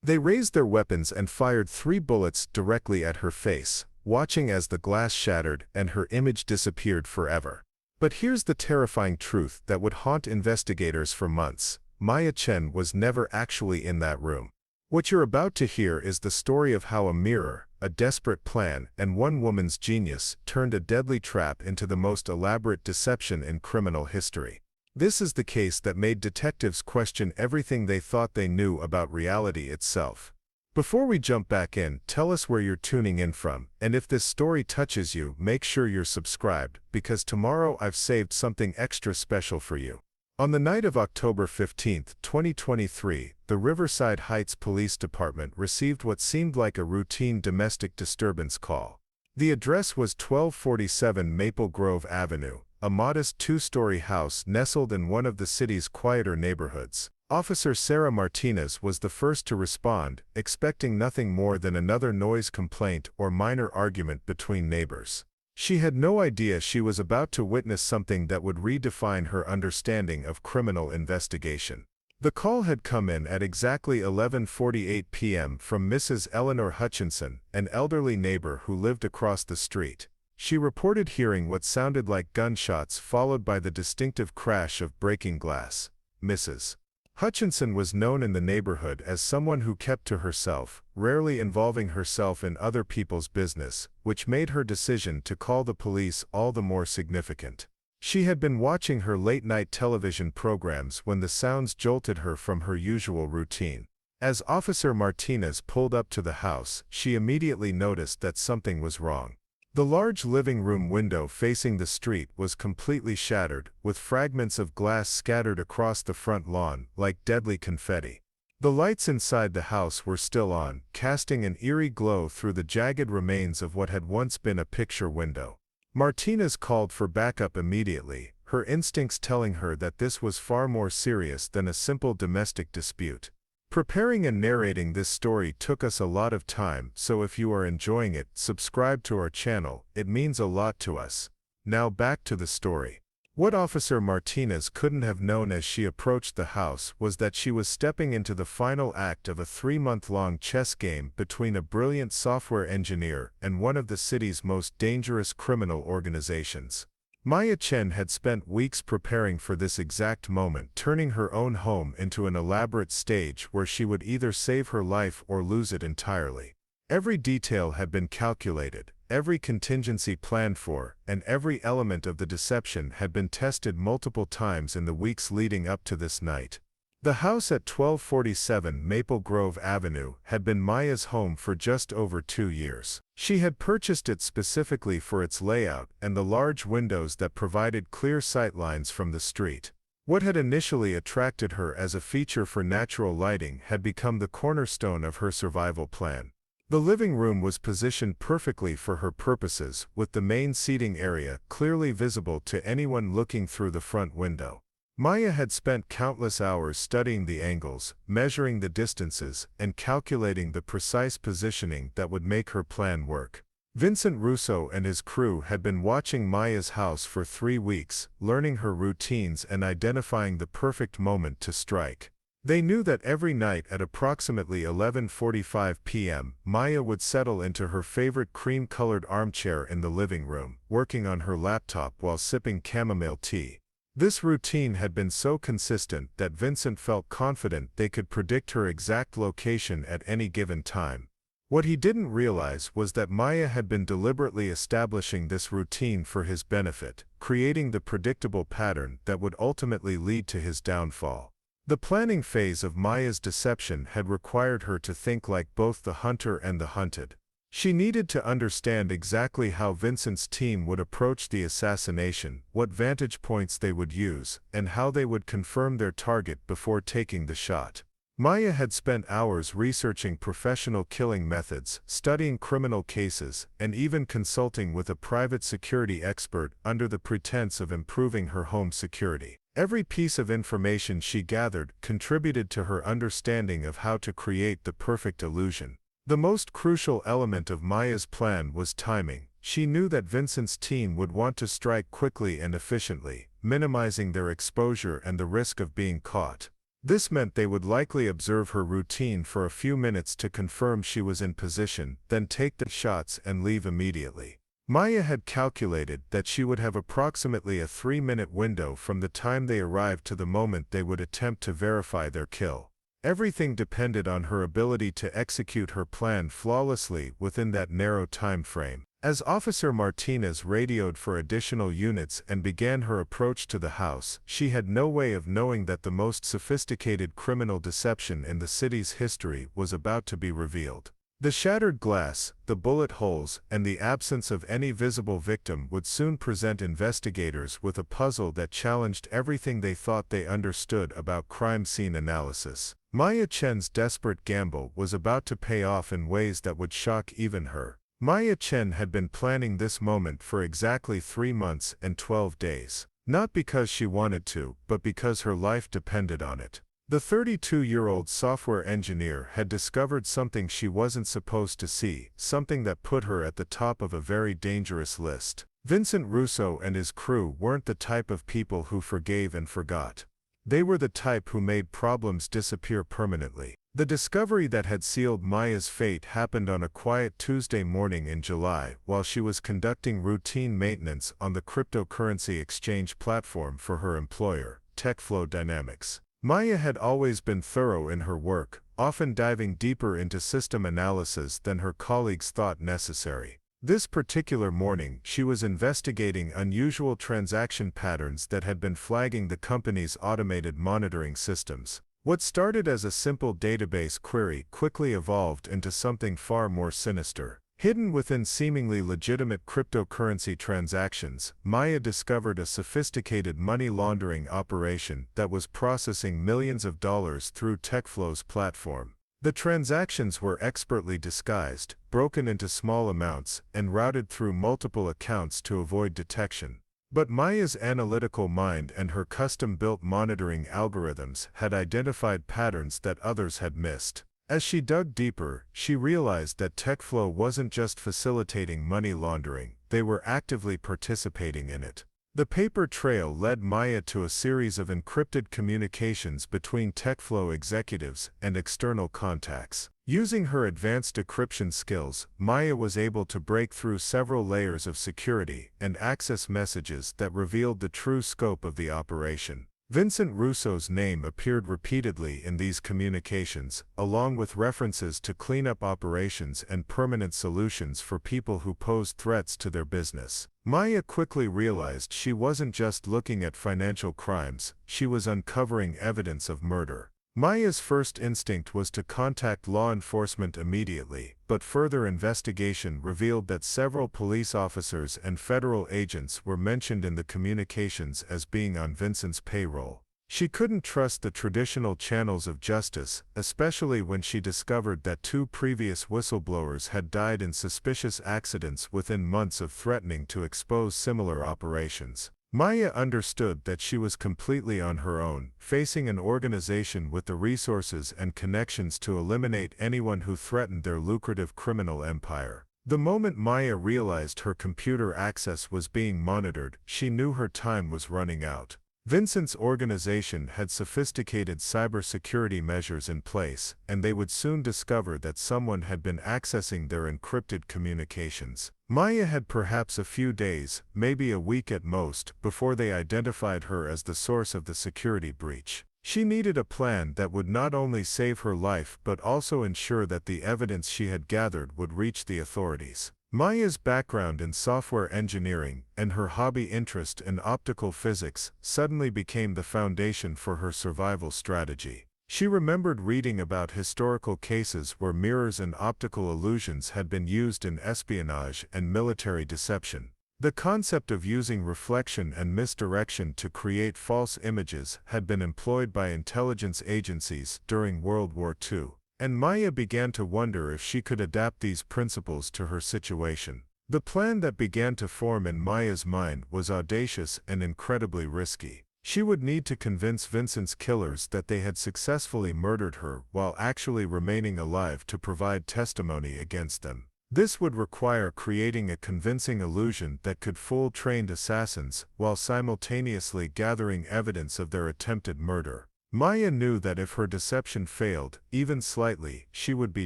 They raised their weapons and fired 3 bullets directly at her face, watching as the glass shattered and her image disappeared forever. But here's the terrifying truth that would haunt investigators for months. Maya Chen was never actually in that room. What you're about to hear is the story of how a mirror, a desperate plan, and one woman's genius turned a deadly trap into the most elaborate deception in criminal history. This is the case that made detectives question everything they thought they knew about reality itself. Before we jump back in, tell us where you're tuning in from, and if this story touches you, make sure you're subscribed, because tomorrow I've saved something extra special for you. On the night of October 15, 2023, the Riverside Heights Police Department received what seemed like a routine domestic disturbance call. The address was 1247 Maple Grove Avenue, a modest 2-story house nestled in one of the city's quieter neighborhoods. Officer Sarah Martinez was the first to respond, expecting nothing more than another noise complaint or minor argument between neighbors. She had no idea she was about to witness something that would redefine her understanding of criminal investigation. The call had come in at exactly 11:48 p.m. from Mrs. Eleanor Hutchinson, an elderly neighbor who lived across the street. She reported hearing what sounded like gunshots followed by the distinctive crash of breaking glass. Mrs. Hutchinson was known in the neighborhood as someone who kept to herself, rarely involving herself in other people's business, which made her decision to call the police all the more significant. She had been watching her late-night television programs when the sounds jolted her from her usual routine. As Officer Martinez pulled up to the house, she immediately noticed that something was wrong. The large living room window facing the street was completely shattered, with fragments of glass scattered across the front lawn like deadly confetti. The lights inside the house were still on, casting an eerie glow through the jagged remains of what had once been a picture window. Martinez called for backup immediately, her instincts telling her that this was far more serious than a simple domestic dispute. Preparing and narrating this story took us a lot of time, so if you are enjoying it, subscribe to our channel, it means a lot to us. Now back to the story. What Officer Martinez couldn't have known as she approached the house was that she was stepping into the final act of a 3-month-long chess game between a brilliant software engineer and one of the city's most dangerous criminal organizations. Maya Chen had spent weeks preparing for this exact moment, turning her own home into an elaborate stage where she would either save her life or lose it entirely. Every detail had been calculated, every contingency planned for, and every element of the deception had been tested multiple times in the weeks leading up to this night. The house at 1247 Maple Grove Avenue had been Maya's home for just over 2 years. She had purchased it specifically for its layout and the large windows that provided clear sightlines from the street. What had initially attracted her as a feature for natural lighting had become the cornerstone of her survival plan. The living room was positioned perfectly for her purposes, with the main seating area clearly visible to anyone looking through the front window. Maya had spent countless hours studying the angles, measuring the distances, and calculating the precise positioning that would make her plan work. Vincent Russo and his crew had been watching Maya's house for 3 weeks, learning her routines and identifying the perfect moment to strike. They knew that every night at approximately 11:45 p.m., Maya would settle into her favorite cream-colored armchair in the living room, working on her laptop while sipping chamomile tea. This routine had been so consistent that Vincent felt confident they could predict her exact location at any given time. What he didn't realize was that Maya had been deliberately establishing this routine for his benefit, creating the predictable pattern that would ultimately lead to his downfall. The planning phase of Maya's deception had required her to think like both the hunter and the hunted. She needed to understand exactly how Vincent's team would approach the assassination, what vantage points they would use, and how they would confirm their target before taking the shot. Maya had spent hours researching professional killing methods, studying criminal cases, and even consulting with a private security expert under the pretense of improving her home security. Every piece of information she gathered contributed to her understanding of how to create the perfect illusion. The most crucial element of Maya's plan was timing. She knew that Vincent's team would want to strike quickly and efficiently, minimizing their exposure and the risk of being caught. This meant they would likely observe her routine for a few minutes to confirm she was in position, then take the shots and leave immediately. Maya had calculated that she would have approximately a 3-minute window from the time they arrived to the moment they would attempt to verify their kill. Everything depended on her ability to execute her plan flawlessly within that narrow time frame. As Officer Martinez radioed for additional units and began her approach to the house, she had no way of knowing that the most sophisticated criminal deception in the city's history was about to be revealed. The shattered glass, the bullet holes, and the absence of any visible victim would soon present investigators with a puzzle that challenged everything they thought they understood about crime scene analysis. Maya Chen's desperate gamble was about to pay off in ways that would shock even her. Maya Chen had been planning this moment for exactly 3 months and 12 days. Not because she wanted to, but because her life depended on it. The 32-year-old software engineer had discovered something she wasn't supposed to see, something that put her at the top of a very dangerous list. Vincent Russo and his crew weren't the type of people who forgave and forgot. They were the type who made problems disappear permanently. The discovery that had sealed Maya's fate happened on a quiet Tuesday morning in July while she was conducting routine maintenance on the cryptocurrency exchange platform for her employer, TechFlow Dynamics. Maya had always been thorough in her work, often diving deeper into system analysis than her colleagues thought necessary. This particular morning, she was investigating unusual transaction patterns that had been flagging the company's automated monitoring systems. What started as a simple database query quickly evolved into something far more sinister. Hidden within seemingly legitimate cryptocurrency transactions, Maya discovered a sophisticated money laundering operation that was processing millions of dollars through TechFlow's platform. The transactions were expertly disguised, broken into small amounts, and routed through multiple accounts to avoid detection. But Maya's analytical mind and her custom-built monitoring algorithms had identified patterns that others had missed. As she dug deeper, she realized that TechFlow wasn't just facilitating money laundering, they were actively participating in it. The paper trail led Maya to a series of encrypted communications between TechFlow executives and external contacts. Using her advanced decryption skills, Maya was able to break through several layers of security and access messages that revealed the true scope of the operation. Vincent Russo's name appeared repeatedly in these communications, along with references to cleanup operations and permanent solutions for people who posed threats to their business. Maya quickly realized she wasn't just looking at financial crimes, she was uncovering evidence of murder. Maya's first instinct was to contact law enforcement immediately, but further investigation revealed that several police officers and federal agents were mentioned in the communications as being on Vincent's payroll. She couldn't trust the traditional channels of justice, especially when she discovered that 2 previous whistleblowers had died in suspicious accidents within months of threatening to expose similar operations. Maya understood that she was completely on her own, facing an organization with the resources and connections to eliminate anyone who threatened their lucrative criminal empire. The moment Maya realized her computer access was being monitored, she knew her time was running out. Vincent's organization had sophisticated cybersecurity measures in place, and they would soon discover that someone had been accessing their encrypted communications. Maya had perhaps a few days, maybe a week at most, before they identified her as the source of the security breach. She needed a plan that would not only save her life but also ensure that the evidence she had gathered would reach the authorities. Maya's background in software engineering and her hobby interest in optical physics suddenly became the foundation for her survival strategy. She remembered reading about historical cases where mirrors and optical illusions had been used in espionage and military deception. The concept of using reflection and misdirection to create false images had been employed by intelligence agencies during World War II. And Maya began to wonder if she could adapt these principles to her situation. The plan that began to form in Maya's mind was audacious and incredibly risky. She would need to convince Vincent's killers that they had successfully murdered her while actually remaining alive to provide testimony against them. This would require creating a convincing illusion that could fool trained assassins while simultaneously gathering evidence of their attempted murder. Maya knew that if her deception failed, even slightly, she would be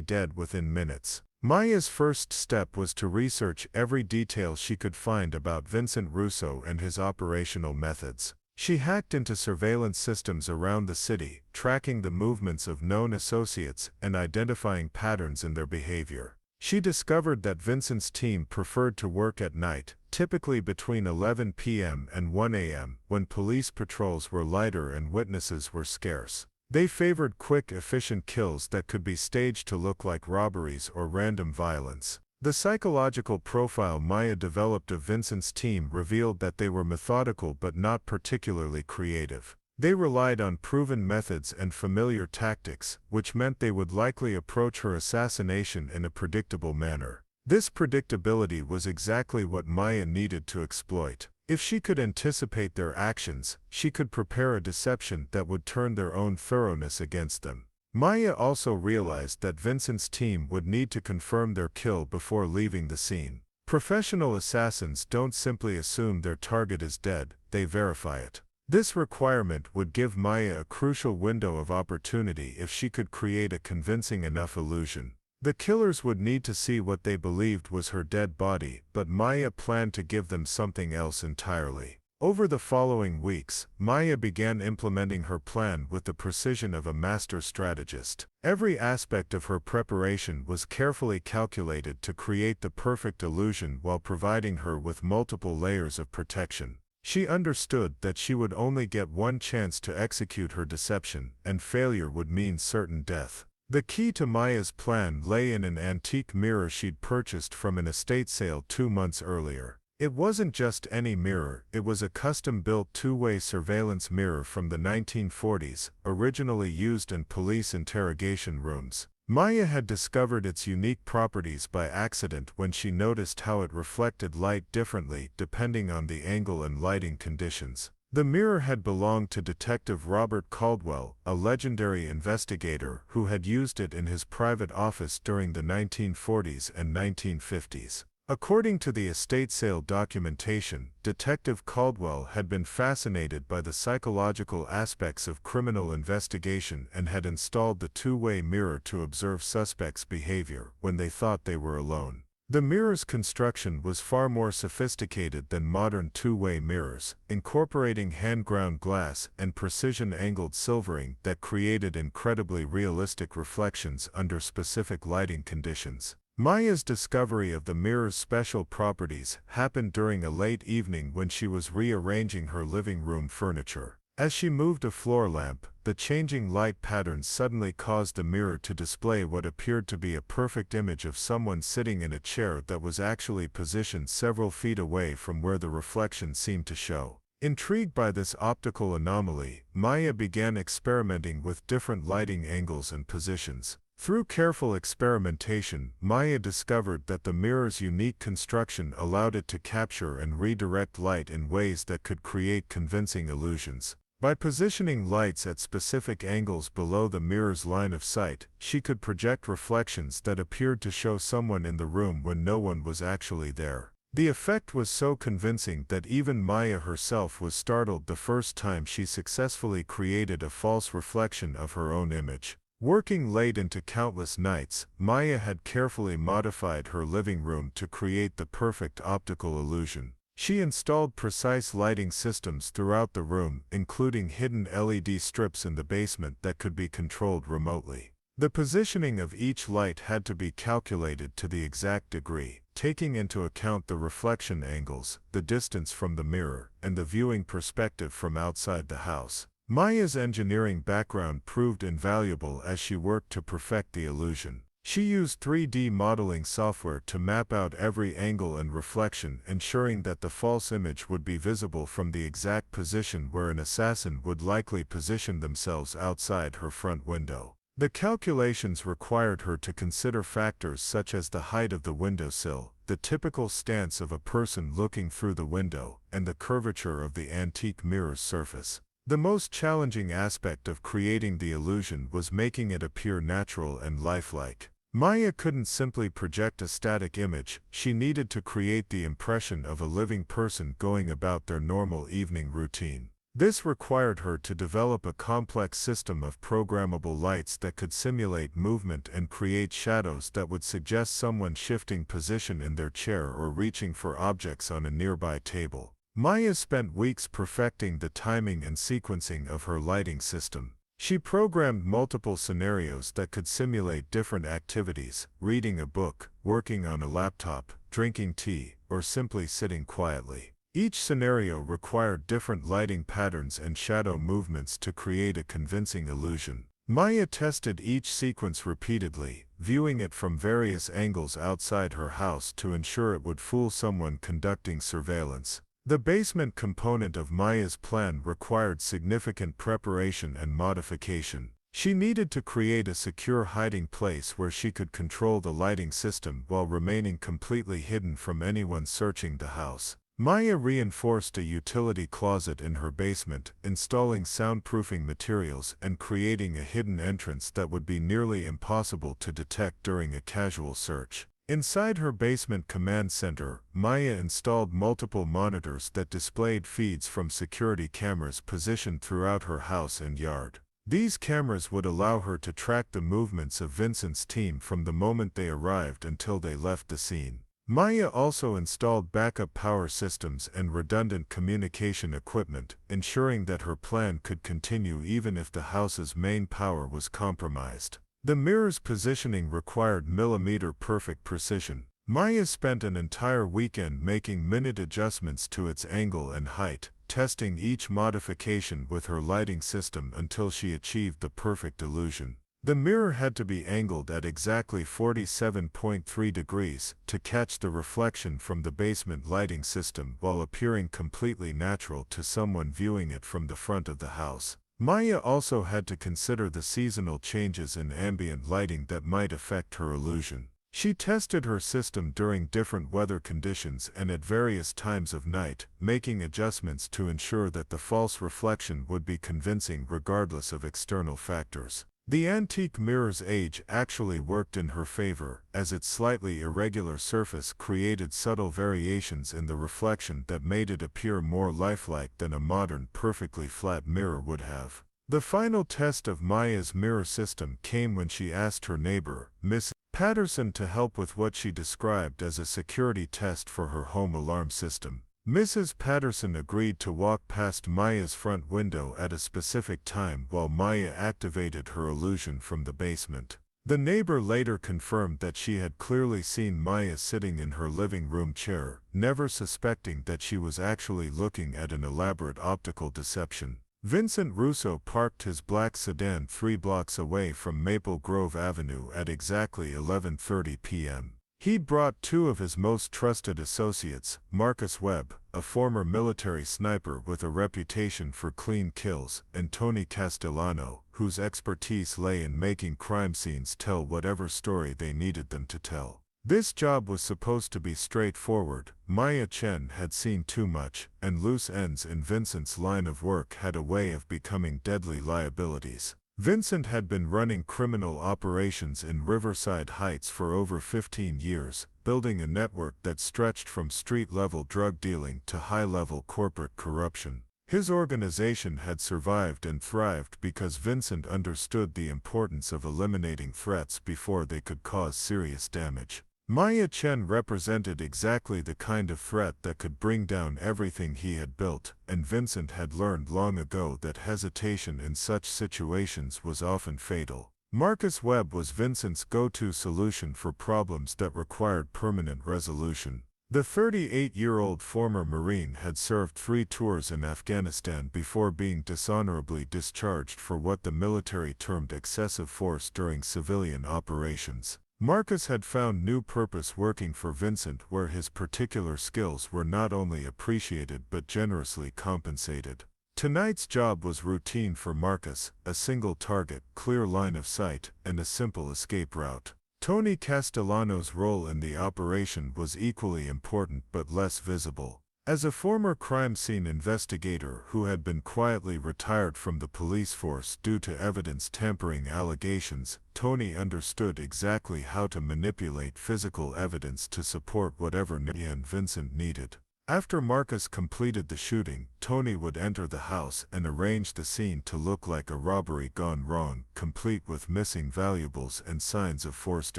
dead within minutes. Maya's first step was to research every detail she could find about Vincent Russo and his operational methods. She hacked into surveillance systems around the city, tracking the movements of known associates and identifying patterns in their behavior. She discovered that Vincent's team preferred to work at night, typically between 11 p.m. and 1 a.m., when police patrols were lighter and witnesses were scarce. They favored quick, efficient kills that could be staged to look like robberies or random violence. The psychological profile Maya developed of Vincent's team revealed that they were methodical but not particularly creative. They relied on proven methods and familiar tactics, which meant they would likely approach her assassination in a predictable manner. This predictability was exactly what Maya needed to exploit. If she could anticipate their actions, she could prepare a deception that would turn their own thoroughness against them. Maya also realized that Vincent's team would need to confirm their kill before leaving the scene. Professional assassins don't simply assume their target is dead, they verify it. This requirement would give Maya a crucial window of opportunity if she could create a convincing enough illusion. The killers would need to see what they believed was her dead body, but Maya planned to give them something else entirely. Over the following weeks, Maya began implementing her plan with the precision of a master strategist. Every aspect of her preparation was carefully calculated to create the perfect illusion while providing her with multiple layers of protection. She understood that she would only get one chance to execute her deception, and failure would mean certain death. The key to Maya's plan lay in an antique mirror she'd purchased from an estate sale 2 months earlier. It wasn't just any mirror, it was a custom-built two-way surveillance mirror from the 1940s, originally used in police interrogation rooms. Maya had discovered its unique properties by accident when she noticed how it reflected light differently depending on the angle and lighting conditions. The mirror had belonged to Detective Robert Caldwell, a legendary investigator who had used it in his private office during the 1940s and 1950s. According to the estate sale documentation, Detective Caldwell had been fascinated by the psychological aspects of criminal investigation and had installed the two-way mirror to observe suspects' behavior when they thought they were alone. The mirror's construction was far more sophisticated than modern two-way mirrors, incorporating hand-ground glass and precision-angled silvering that created incredibly realistic reflections under specific lighting conditions. Maya's discovery of the mirror's special properties happened during a late evening when she was rearranging her living room furniture. As she moved a floor lamp, the changing light patterns suddenly caused the mirror to display what appeared to be a perfect image of someone sitting in a chair that was actually positioned several feet away from where the reflection seemed to show. Intrigued by this optical anomaly, Maya began experimenting with different lighting angles and positions. Through careful experimentation, Maya discovered that the mirror's unique construction allowed it to capture and redirect light in ways that could create convincing illusions. By positioning lights at specific angles below the mirror's line of sight, she could project reflections that appeared to show someone in the room when no one was actually there. The effect was so convincing that even Maya herself was startled the first time she successfully created a false reflection of her own image. Working late into countless nights, Maya had carefully modified her living room to create the perfect optical illusion. She installed precise lighting systems throughout the room, including hidden LED strips in the basement that could be controlled remotely. The positioning of each light had to be calculated to the exact degree, taking into account the reflection angles, the distance from the mirror, and the viewing perspective from outside the house. Maya's engineering background proved invaluable as she worked to perfect the illusion. She used 3D modeling software to map out every angle and reflection, ensuring that the false image would be visible from the exact position where an assassin would likely position themselves outside her front window. The calculations required her to consider factors such as the height of the windowsill, the typical stance of a person looking through the window, and the curvature of the antique mirror's surface. The most challenging aspect of creating the illusion was making it appear natural and lifelike. Maya couldn't simply project a static image, she needed to create the impression of a living person going about their normal evening routine. This required her to develop a complex system of programmable lights that could simulate movement and create shadows that would suggest someone shifting position in their chair or reaching for objects on a nearby table. Maya spent weeks perfecting the timing and sequencing of her lighting system. She programmed multiple scenarios that could simulate different activities: reading a book, working on a laptop, drinking tea, or simply sitting quietly. Each scenario required different lighting patterns and shadow movements to create a convincing illusion. Maya tested each sequence repeatedly, viewing it from various angles outside her house to ensure it would fool someone conducting surveillance. The basement component of Maya's plan required significant preparation and modification. She needed to create a secure hiding place where she could control the lighting system while remaining completely hidden from anyone searching the house. Maya reinforced a utility closet in her basement, installing soundproofing materials and creating a hidden entrance that would be nearly impossible to detect during a casual search. Inside her basement command center, Maya installed multiple monitors that displayed feeds from security cameras positioned throughout her house and yard. These cameras would allow her to track the movements of Vincent's team from the moment they arrived until they left the scene. Maya also installed backup power systems and redundant communication equipment, ensuring that her plan could continue even if the house's main power was compromised. The mirror's positioning required millimeter-perfect precision. Maya spent an entire weekend making minute adjustments to its angle and height, testing each modification with her lighting system until she achieved the perfect illusion. The mirror had to be angled at exactly 47.3 degrees to catch the reflection from the basement lighting system while appearing completely natural to someone viewing it from the front of the house. Maya also had to consider the seasonal changes in ambient lighting that might affect her illusion. She tested her system during different weather conditions and at various times of night, making adjustments to ensure that the false reflection would be convincing regardless of external factors. The antique mirror's age actually worked in her favor, as its slightly irregular surface created subtle variations in the reflection that made it appear more lifelike than a modern, perfectly flat mirror would have. The final test of Maya's mirror system came when she asked her neighbor, Miss Patterson, to help with what she described as a security test for her home alarm system. Mrs. Patterson agreed to walk past Maya's front window at a specific time while Maya activated her illusion from the basement. The neighbor later confirmed that she had clearly seen Maya sitting in her living room chair, never suspecting that she was actually looking at an elaborate optical deception. Vincent Russo parked his black sedan 3 blocks away from Maple Grove Avenue at exactly 11:30 p.m. He'd brought 2 of his most trusted associates, Marcus Webb, a former military sniper with a reputation for clean kills, and Tony Castellano, whose expertise lay in making crime scenes tell whatever story they needed them to tell. This job was supposed to be straightforward. Maya Chen had seen too much, and loose ends in Vincent's line of work had a way of becoming deadly liabilities. Vincent had been running criminal operations in Riverside Heights for over 15 years, building a network that stretched from street-level drug dealing to high-level corporate corruption. His organization had survived and thrived because Vincent understood the importance of eliminating threats before they could cause serious damage. Maya Chen represented exactly the kind of threat that could bring down everything he had built, and Vincent had learned long ago that hesitation in such situations was often fatal. Marcus Webb was Vincent's go-to solution for problems that required permanent resolution. The 38-year-old former Marine had served 3 tours in Afghanistan before being dishonorably discharged for what the military termed excessive force during civilian operations. Marcus had found new purpose working for Vincent, where his particular skills were not only appreciated but generously compensated. Tonight's job was routine for Marcus: a single target, clear line of sight, and a simple escape route. Tony Castellano's role in the operation was equally important but less visible. As a former crime scene investigator who had been quietly retired from the police force due to evidence tampering allegations, Tony understood exactly how to manipulate physical evidence to support whatever Nia and Vincent needed. After Marcus completed the shooting, Tony would enter the house and arrange the scene to look like a robbery gone wrong, complete with missing valuables and signs of forced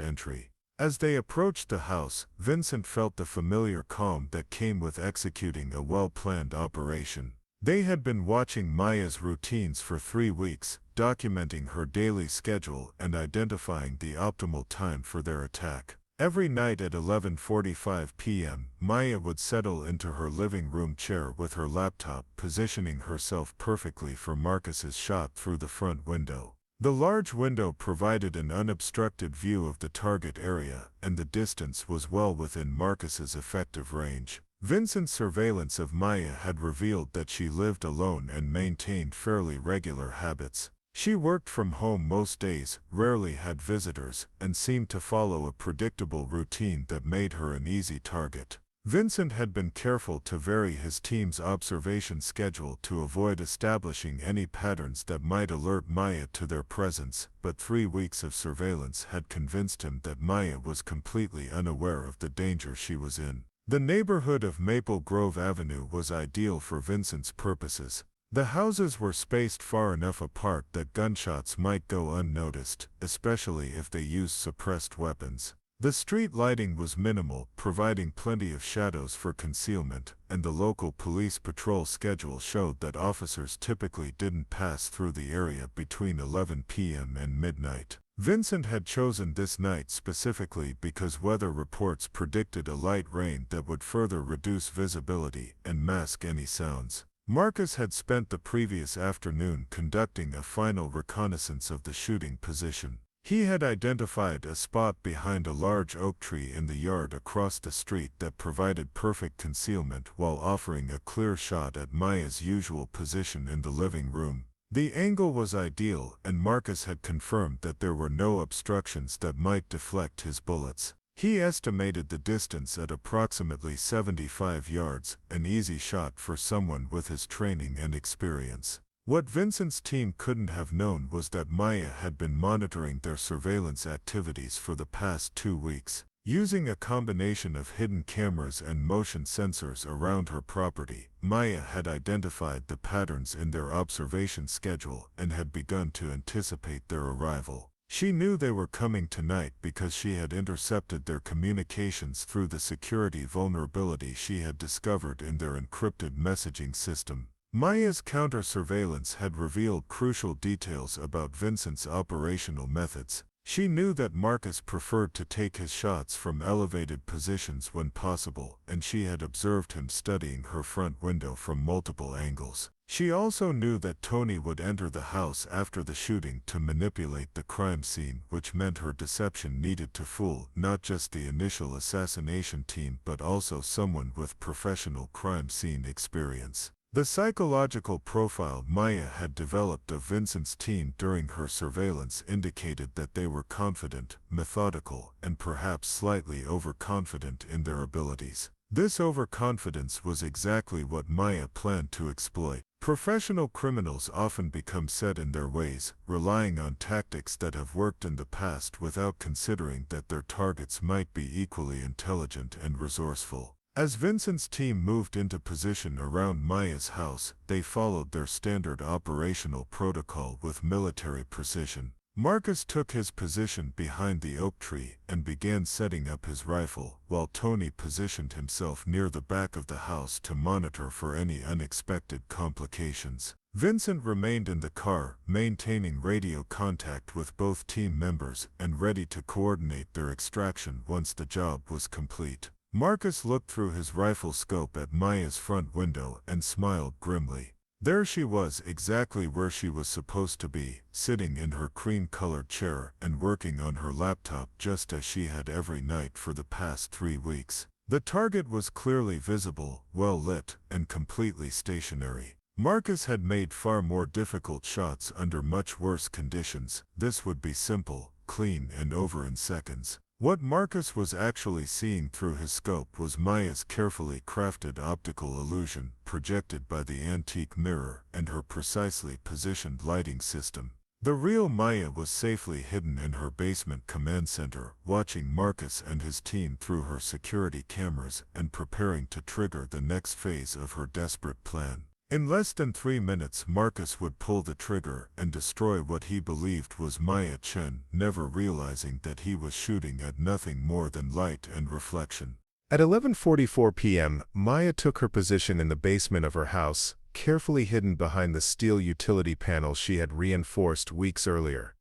entry. As they approached the house, Vincent felt the familiar calm that came with executing a well-planned operation. They had been watching Maya's routines for 3 weeks, documenting her daily schedule and identifying the optimal time for their attack. Every night at 11:45 p.m., Maya would settle into her living room chair with her laptop, positioning herself perfectly for Marcus's shot through the front window. The large window provided an unobstructed view of the target area, and the distance was well within Marcus's effective range. Vincent's surveillance of Maya had revealed that she lived alone and maintained fairly regular habits. She worked from home most days, rarely had visitors, and seemed to follow a predictable routine that made her an easy target. Vincent had been careful to vary his team's observation schedule to avoid establishing any patterns that might alert Maya to their presence, but 3 weeks of surveillance had convinced him that Maya was completely unaware of the danger she was in. The neighborhood of Maple Grove Avenue was ideal for Vincent's purposes. The houses were spaced far enough apart that gunshots might go unnoticed, especially if they used suppressed weapons. The street lighting was minimal, providing plenty of shadows for concealment, and the local police patrol schedule showed that officers typically didn't pass through the area between 11 p.m. and midnight. Vincent had chosen this night specifically because weather reports predicted a light rain that would further reduce visibility and mask any sounds. Marcus had spent the previous afternoon conducting a final reconnaissance of the shooting position. He had identified a spot behind a large oak tree in the yard across the street that provided perfect concealment while offering a clear shot at Maya's usual position in the living room. The angle was ideal, and Marcus had confirmed that there were no obstructions that might deflect his bullets. He estimated the distance at approximately 75 yards, an easy shot for someone with his training and experience. What Vincent's team couldn't have known was that Maya had been monitoring their surveillance activities for the past 2 weeks. Using a combination of hidden cameras and motion sensors around her property, Maya had identified the patterns in their observation schedule and had begun to anticipate their arrival. She knew they were coming tonight because she had intercepted their communications through the security vulnerability she had discovered in their encrypted messaging system. Maya's counter-surveillance had revealed crucial details about Vincent's operational methods. She knew that Marcus preferred to take his shots from elevated positions when possible, and she had observed him studying her front window from multiple angles. She also knew that Tony would enter the house after the shooting to manipulate the crime scene, which meant her deception needed to fool not just the initial assassination team but also someone with professional crime scene experience. The psychological profile Maya had developed of Vincent's team during her surveillance indicated that they were confident, methodical, and perhaps slightly overconfident in their abilities. This overconfidence was exactly what Maya planned to exploit. Professional criminals often become set in their ways, relying on tactics that have worked in the past without considering that their targets might be equally intelligent and resourceful. As Vincent's team moved into position around Maya's house, they followed their standard operational protocol with military precision. Marcus took his position behind the oak tree and began setting up his rifle, while Tony positioned himself near the back of the house to monitor for any unexpected complications. Vincent remained in the car, maintaining radio contact with both team members and ready to coordinate their extraction once the job was complete. Marcus looked through his rifle scope at Maya's front window and smiled grimly. There she was, exactly where she was supposed to be, sitting in her cream-colored chair and working on her laptop just as she had every night for the past 3 weeks. The target was clearly visible, well lit, and completely stationary. Marcus had made far more difficult shots under much worse conditions. This would be simple, clean, and over in seconds. What Marcus was actually seeing through his scope was Maya's carefully crafted optical illusion, projected by the antique mirror and her precisely positioned lighting system. The real Maya was safely hidden in her basement command center, watching Marcus and his team through her security cameras and preparing to trigger the next phase of her desperate plan. In less than 3 minutes, Marcus would pull the trigger and destroy what he believed was Maya Chen, never realizing that he was shooting at nothing more than light and reflection. At 11:44 p.m., Maya took her position in the basement of her house, carefully hidden behind the steel utility panel she had reinforced weeks earlier.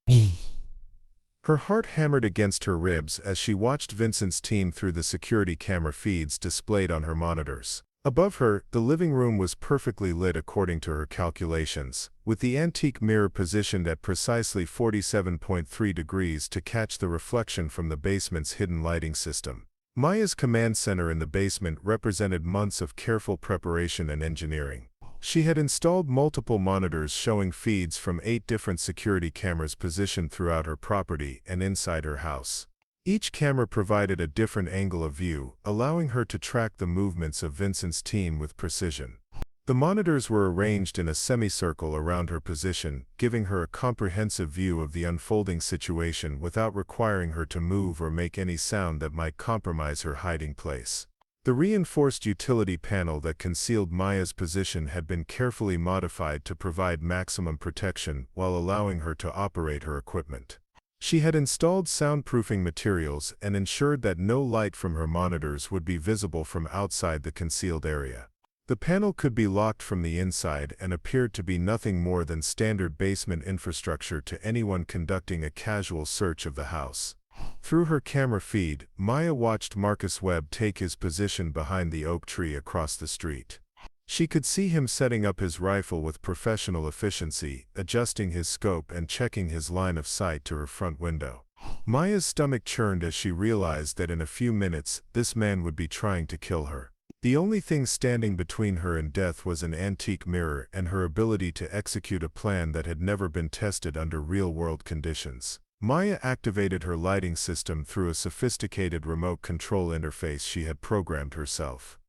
Her heart hammered against her ribs as she watched Vincent's team through the security camera feeds displayed on her monitors. Above her, the living room was perfectly lit according to her calculations, with the antique mirror positioned at precisely 47.3 degrees to catch the reflection from the basement's hidden lighting system. Maya's command center in the basement represented months of careful preparation and engineering. She had installed multiple monitors showing feeds from 8 different security cameras positioned throughout her property and inside her house. Each camera provided a different angle of view, allowing her to track the movements of Vincent's team with precision. The monitors were arranged in a semicircle around her position, giving her a comprehensive view of the unfolding situation without requiring her to move or make any sound that might compromise her hiding place. The reinforced utility panel that concealed Maya's position had been carefully modified to provide maximum protection while allowing her to operate her equipment. She had installed soundproofing materials and ensured that no light from her monitors would be visible from outside the concealed area. The panel could be locked from the inside and appeared to be nothing more than standard basement infrastructure to anyone conducting a casual search of the house. Through her camera feed, Maya watched Marcus Webb take his position behind the oak tree across the street. She could see him setting up his rifle with professional efficiency, adjusting his scope and checking his line of sight to her front window. Maya's stomach churned as she realized that in a few minutes, this man would be trying to kill her. The only thing standing between her and death was an antique mirror and her ability to execute a plan that had never been tested under real-world conditions. Maya activated her lighting system through a sophisticated remote control interface she had programmed herself.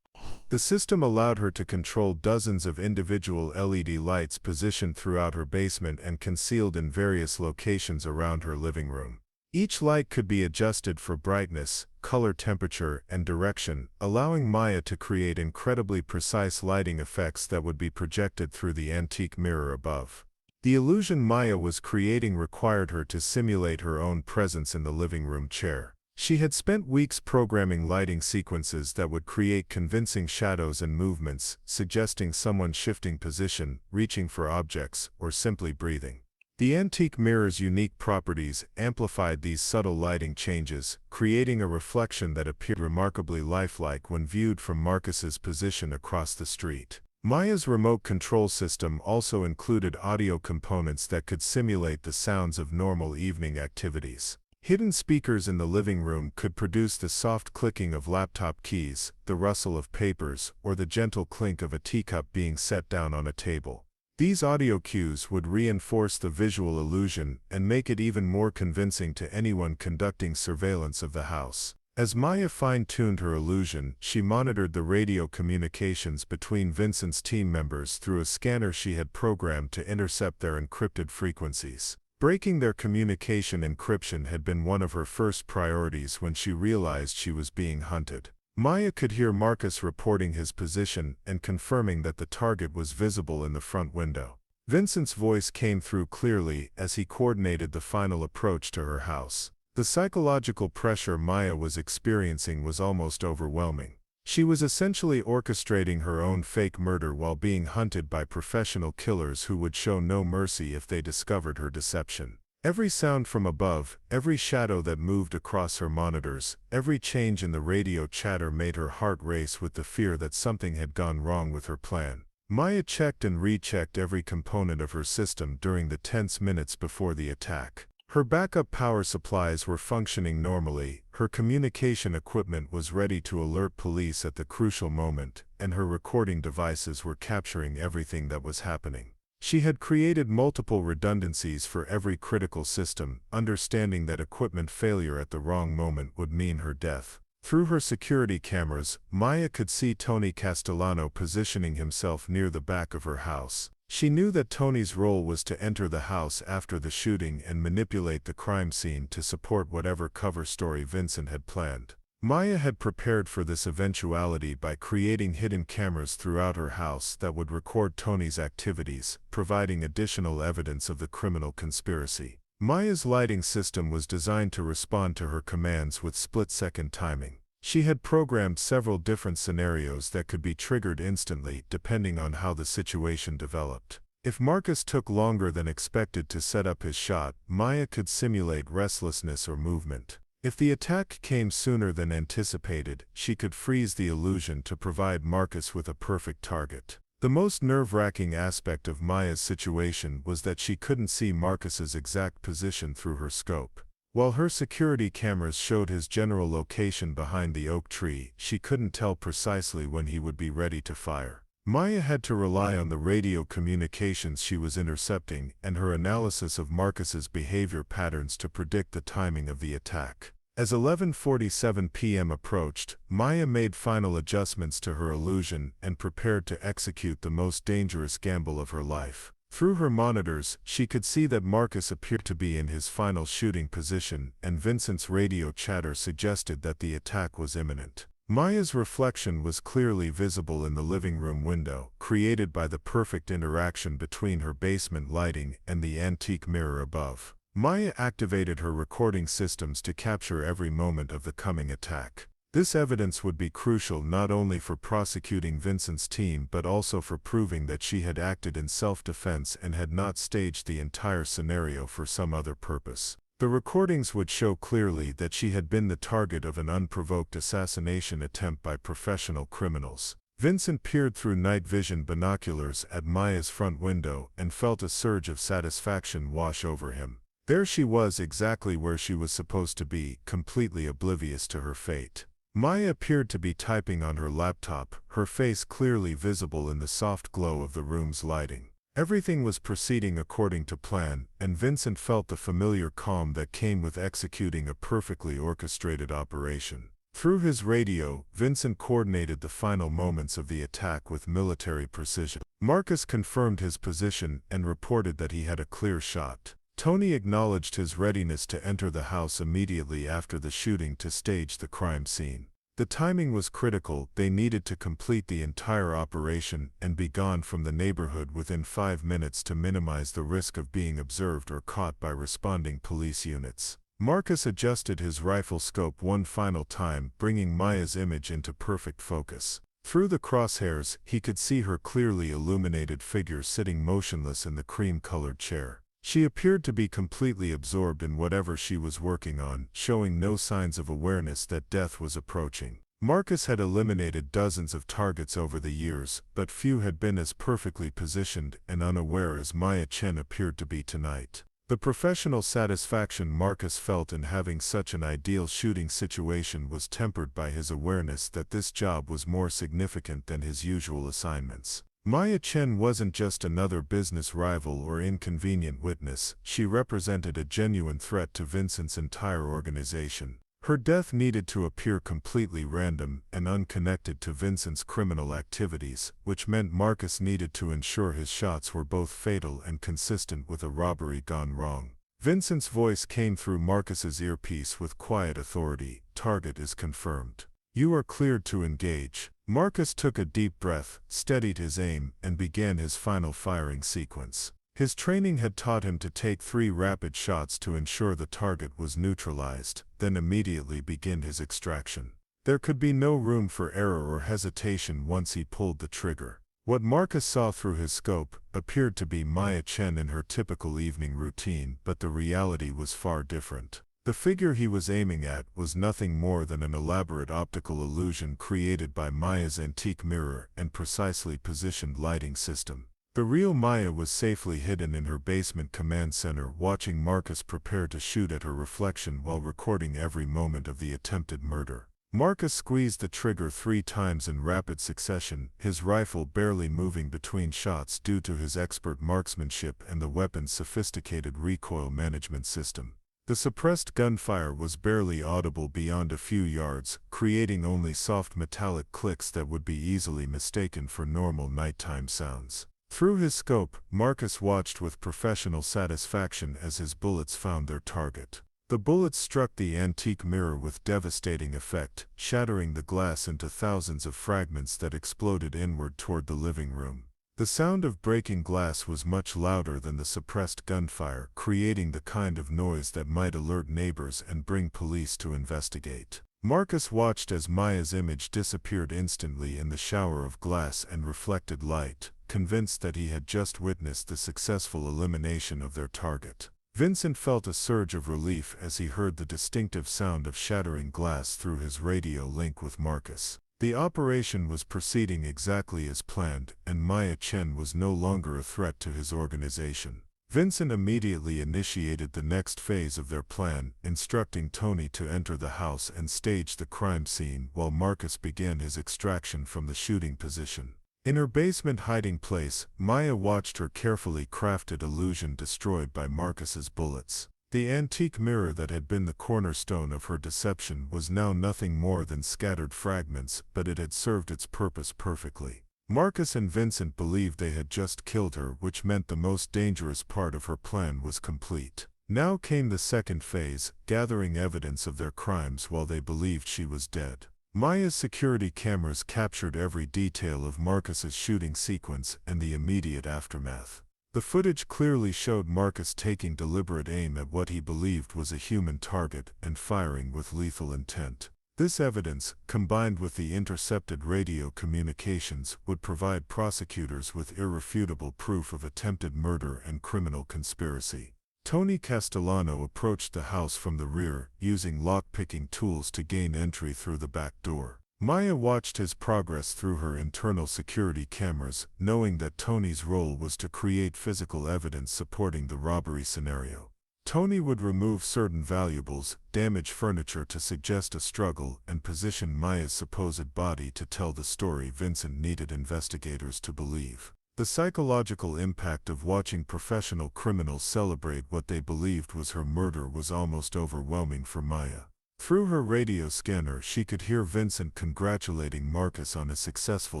The system allowed her to control dozens of individual LED lights positioned throughout her basement and concealed in various locations around her living room. Each light could be adjusted for brightness, color, temperature, and direction, allowing Maya to create incredibly precise lighting effects that would be projected through the antique mirror above. The illusion Maya was creating required her to simulate her own presence in the living room chair. She had spent weeks programming lighting sequences that would create convincing shadows and movements, suggesting someone shifting position, reaching for objects, or simply breathing. The antique mirror's unique properties amplified these subtle lighting changes, creating a reflection that appeared remarkably lifelike when viewed from Marcus's position across the street. Maya's remote control system also included audio components that could simulate the sounds of normal evening activities. Hidden speakers in the living room could produce the soft clicking of laptop keys, the rustle of papers, or the gentle clink of a teacup being set down on a table. These audio cues would reinforce the visual illusion and make it even more convincing to anyone conducting surveillance of the house. As Maya fine-tuned her illusion, she monitored the radio communications between Vincent's team members through a scanner she had programmed to intercept their encrypted frequencies. Breaking their communication encryption had been one of her first priorities when she realized she was being hunted. Maya could hear Marcus reporting his position and confirming that the target was visible in the front window. Vincent's voice came through clearly as he coordinated the final approach to her house. The psychological pressure Maya was experiencing was almost overwhelming. She was essentially orchestrating her own fake murder while being hunted by professional killers who would show no mercy if they discovered her deception. Every sound from above, every shadow that moved across her monitors, every change in the radio chatter made her heart race with the fear that something had gone wrong with her plan. Maya checked and rechecked every component of her system during the tense minutes before the attack. Her backup power supplies were functioning normally, her communication equipment was ready to alert police at the crucial moment, and her recording devices were capturing everything that was happening. She had created multiple redundancies for every critical system, understanding that equipment failure at the wrong moment would mean her death. Through her security cameras, Maya could see Tony Castellano positioning himself near the back of her house. She knew that Tony's role was to enter the house after the shooting and manipulate the crime scene to support whatever cover story Vincent had planned. Maya had prepared for this eventuality by creating hidden cameras throughout her house that would record Tony's activities, providing additional evidence of the criminal conspiracy. Maya's lighting system was designed to respond to her commands with split-second timing. She had programmed several different scenarios that could be triggered instantly depending on how the situation developed. If Marcus took longer than expected to set up his shot, Maya could simulate restlessness or movement. If the attack came sooner than anticipated, she could freeze the illusion to provide Marcus with a perfect target. The most nerve-wracking aspect of Maya's situation was that she couldn't see Marcus's exact position through her scope. While her security cameras showed his general location behind the oak tree, she couldn't tell precisely when he would be ready to fire. Maya had to rely on the radio communications she was intercepting and her analysis of Marcus's behavior patterns to predict the timing of the attack. As 11:47 p.m. approached, Maya made final adjustments to her illusion and prepared to execute the most dangerous gamble of her life. Through her monitors, she could see that Marcus appeared to be in his final shooting position, and Vincent's radio chatter suggested that the attack was imminent. Maya's reflection was clearly visible in the living room window, created by the perfect interaction between her basement lighting and the antique mirror above. Maya activated her recording systems to capture every moment of the coming attack. This evidence would be crucial not only for prosecuting Vincent's team but also for proving that she had acted in self-defense and had not staged the entire scenario for some other purpose. The recordings would show clearly that she had been the target of an unprovoked assassination attempt by professional criminals. Vincent peered through night vision binoculars at Maya's front window and felt a surge of satisfaction wash over him. There she was, exactly where she was supposed to be, completely oblivious to her fate. Maya appeared to be typing on her laptop, her face clearly visible in the soft glow of the room's lighting. Everything was proceeding according to plan, and Vincent felt the familiar calm that came with executing a perfectly orchestrated operation. Through his radio, Vincent coordinated the final moments of the attack with military precision. Marcus confirmed his position and reported that he had a clear shot. Tony acknowledged his readiness to enter the house immediately after the shooting to stage the crime scene. The timing was critical. They needed to complete the entire operation and be gone from the neighborhood within 5 minutes to minimize the risk of being observed or caught by responding police units. Marcus adjusted his rifle scope one final time, bringing Maya's image into perfect focus. Through the crosshairs, he could see her clearly illuminated figure sitting motionless in the cream-colored chair. She appeared to be completely absorbed in whatever she was working on, showing no signs of awareness that death was approaching. Marcus had eliminated dozens of targets over the years, but few had been as perfectly positioned and unaware as Maya Chen appeared to be tonight. The professional satisfaction Marcus felt in having such an ideal shooting situation was tempered by his awareness that this job was more significant than his usual assignments. Maya Chen wasn't just another business rival or inconvenient witness, she represented a genuine threat to Vincent's entire organization. Her death needed to appear completely random and unconnected to Vincent's criminal activities, which meant Marcus needed to ensure his shots were both fatal and consistent with a robbery gone wrong. Vincent's voice came through Marcus's earpiece with quiet authority. "Target is confirmed. You are cleared to engage." Marcus took a deep breath, steadied his aim, and began his final firing sequence. His training had taught him to take 3 rapid shots to ensure the target was neutralized, then immediately begin his extraction. There could be no room for error or hesitation once he pulled the trigger. What Marcus saw through his scope appeared to be Maya Chen in her typical evening routine, but the reality was far different. The figure he was aiming at was nothing more than an elaborate optical illusion created by Maya's antique mirror and precisely positioned lighting system. The real Maya was safely hidden in her basement command center, watching Marcus prepare to shoot at her reflection while recording every moment of the attempted murder. Marcus squeezed the trigger 3 times in rapid succession, his rifle barely moving between shots due to his expert marksmanship and the weapon's sophisticated recoil management system. The suppressed gunfire was barely audible beyond a few yards, creating only soft metallic clicks that would be easily mistaken for normal nighttime sounds. Through his scope, Marcus watched with professional satisfaction as his bullets found their target. The bullets struck the antique mirror with devastating effect, shattering the glass into thousands of fragments that exploded inward toward the living room. The sound of breaking glass was much louder than the suppressed gunfire, creating the kind of noise that might alert neighbors and bring police to investigate. Marcus watched as Maya's image disappeared instantly in the shower of glass and reflected light, convinced that he had just witnessed the successful elimination of their target. Vincent felt a surge of relief as he heard the distinctive sound of shattering glass through his radio link with Marcus. The operation was proceeding exactly as planned, and Maya Chen was no longer a threat to his organization. Vincent immediately initiated the next phase of their plan, instructing Tony to enter the house and stage the crime scene while Marcus began his extraction from the shooting position. In her basement hiding place, Maya watched her carefully crafted illusion destroyed by Marcus's bullets. The antique mirror that had been the cornerstone of her deception was now nothing more than scattered fragments, but it had served its purpose perfectly. Marcus and Vincent believed they had just killed her, which meant the most dangerous part of her plan was complete. Now came the second phase, gathering evidence of their crimes while they believed she was dead. Maya's security cameras captured every detail of Marcus's shooting sequence and the immediate aftermath. The footage clearly showed Marcus taking deliberate aim at what he believed was a human target and firing with lethal intent. This evidence, combined with the intercepted radio communications, would provide prosecutors with irrefutable proof of attempted murder and criminal conspiracy. Tony Castellano approached the house from the rear, using lock-picking tools to gain entry through the back door. Maya watched his progress through her internal security cameras, knowing that Tony's role was to create physical evidence supporting the robbery scenario. Tony would remove certain valuables, damage furniture to suggest a struggle, and position Maya's supposed body to tell the story Vincent needed investigators to believe. The psychological impact of watching professional criminals celebrate what they believed was her murder was almost overwhelming for Maya. Through her radio scanner, she could hear Vincent congratulating Marcus on a successful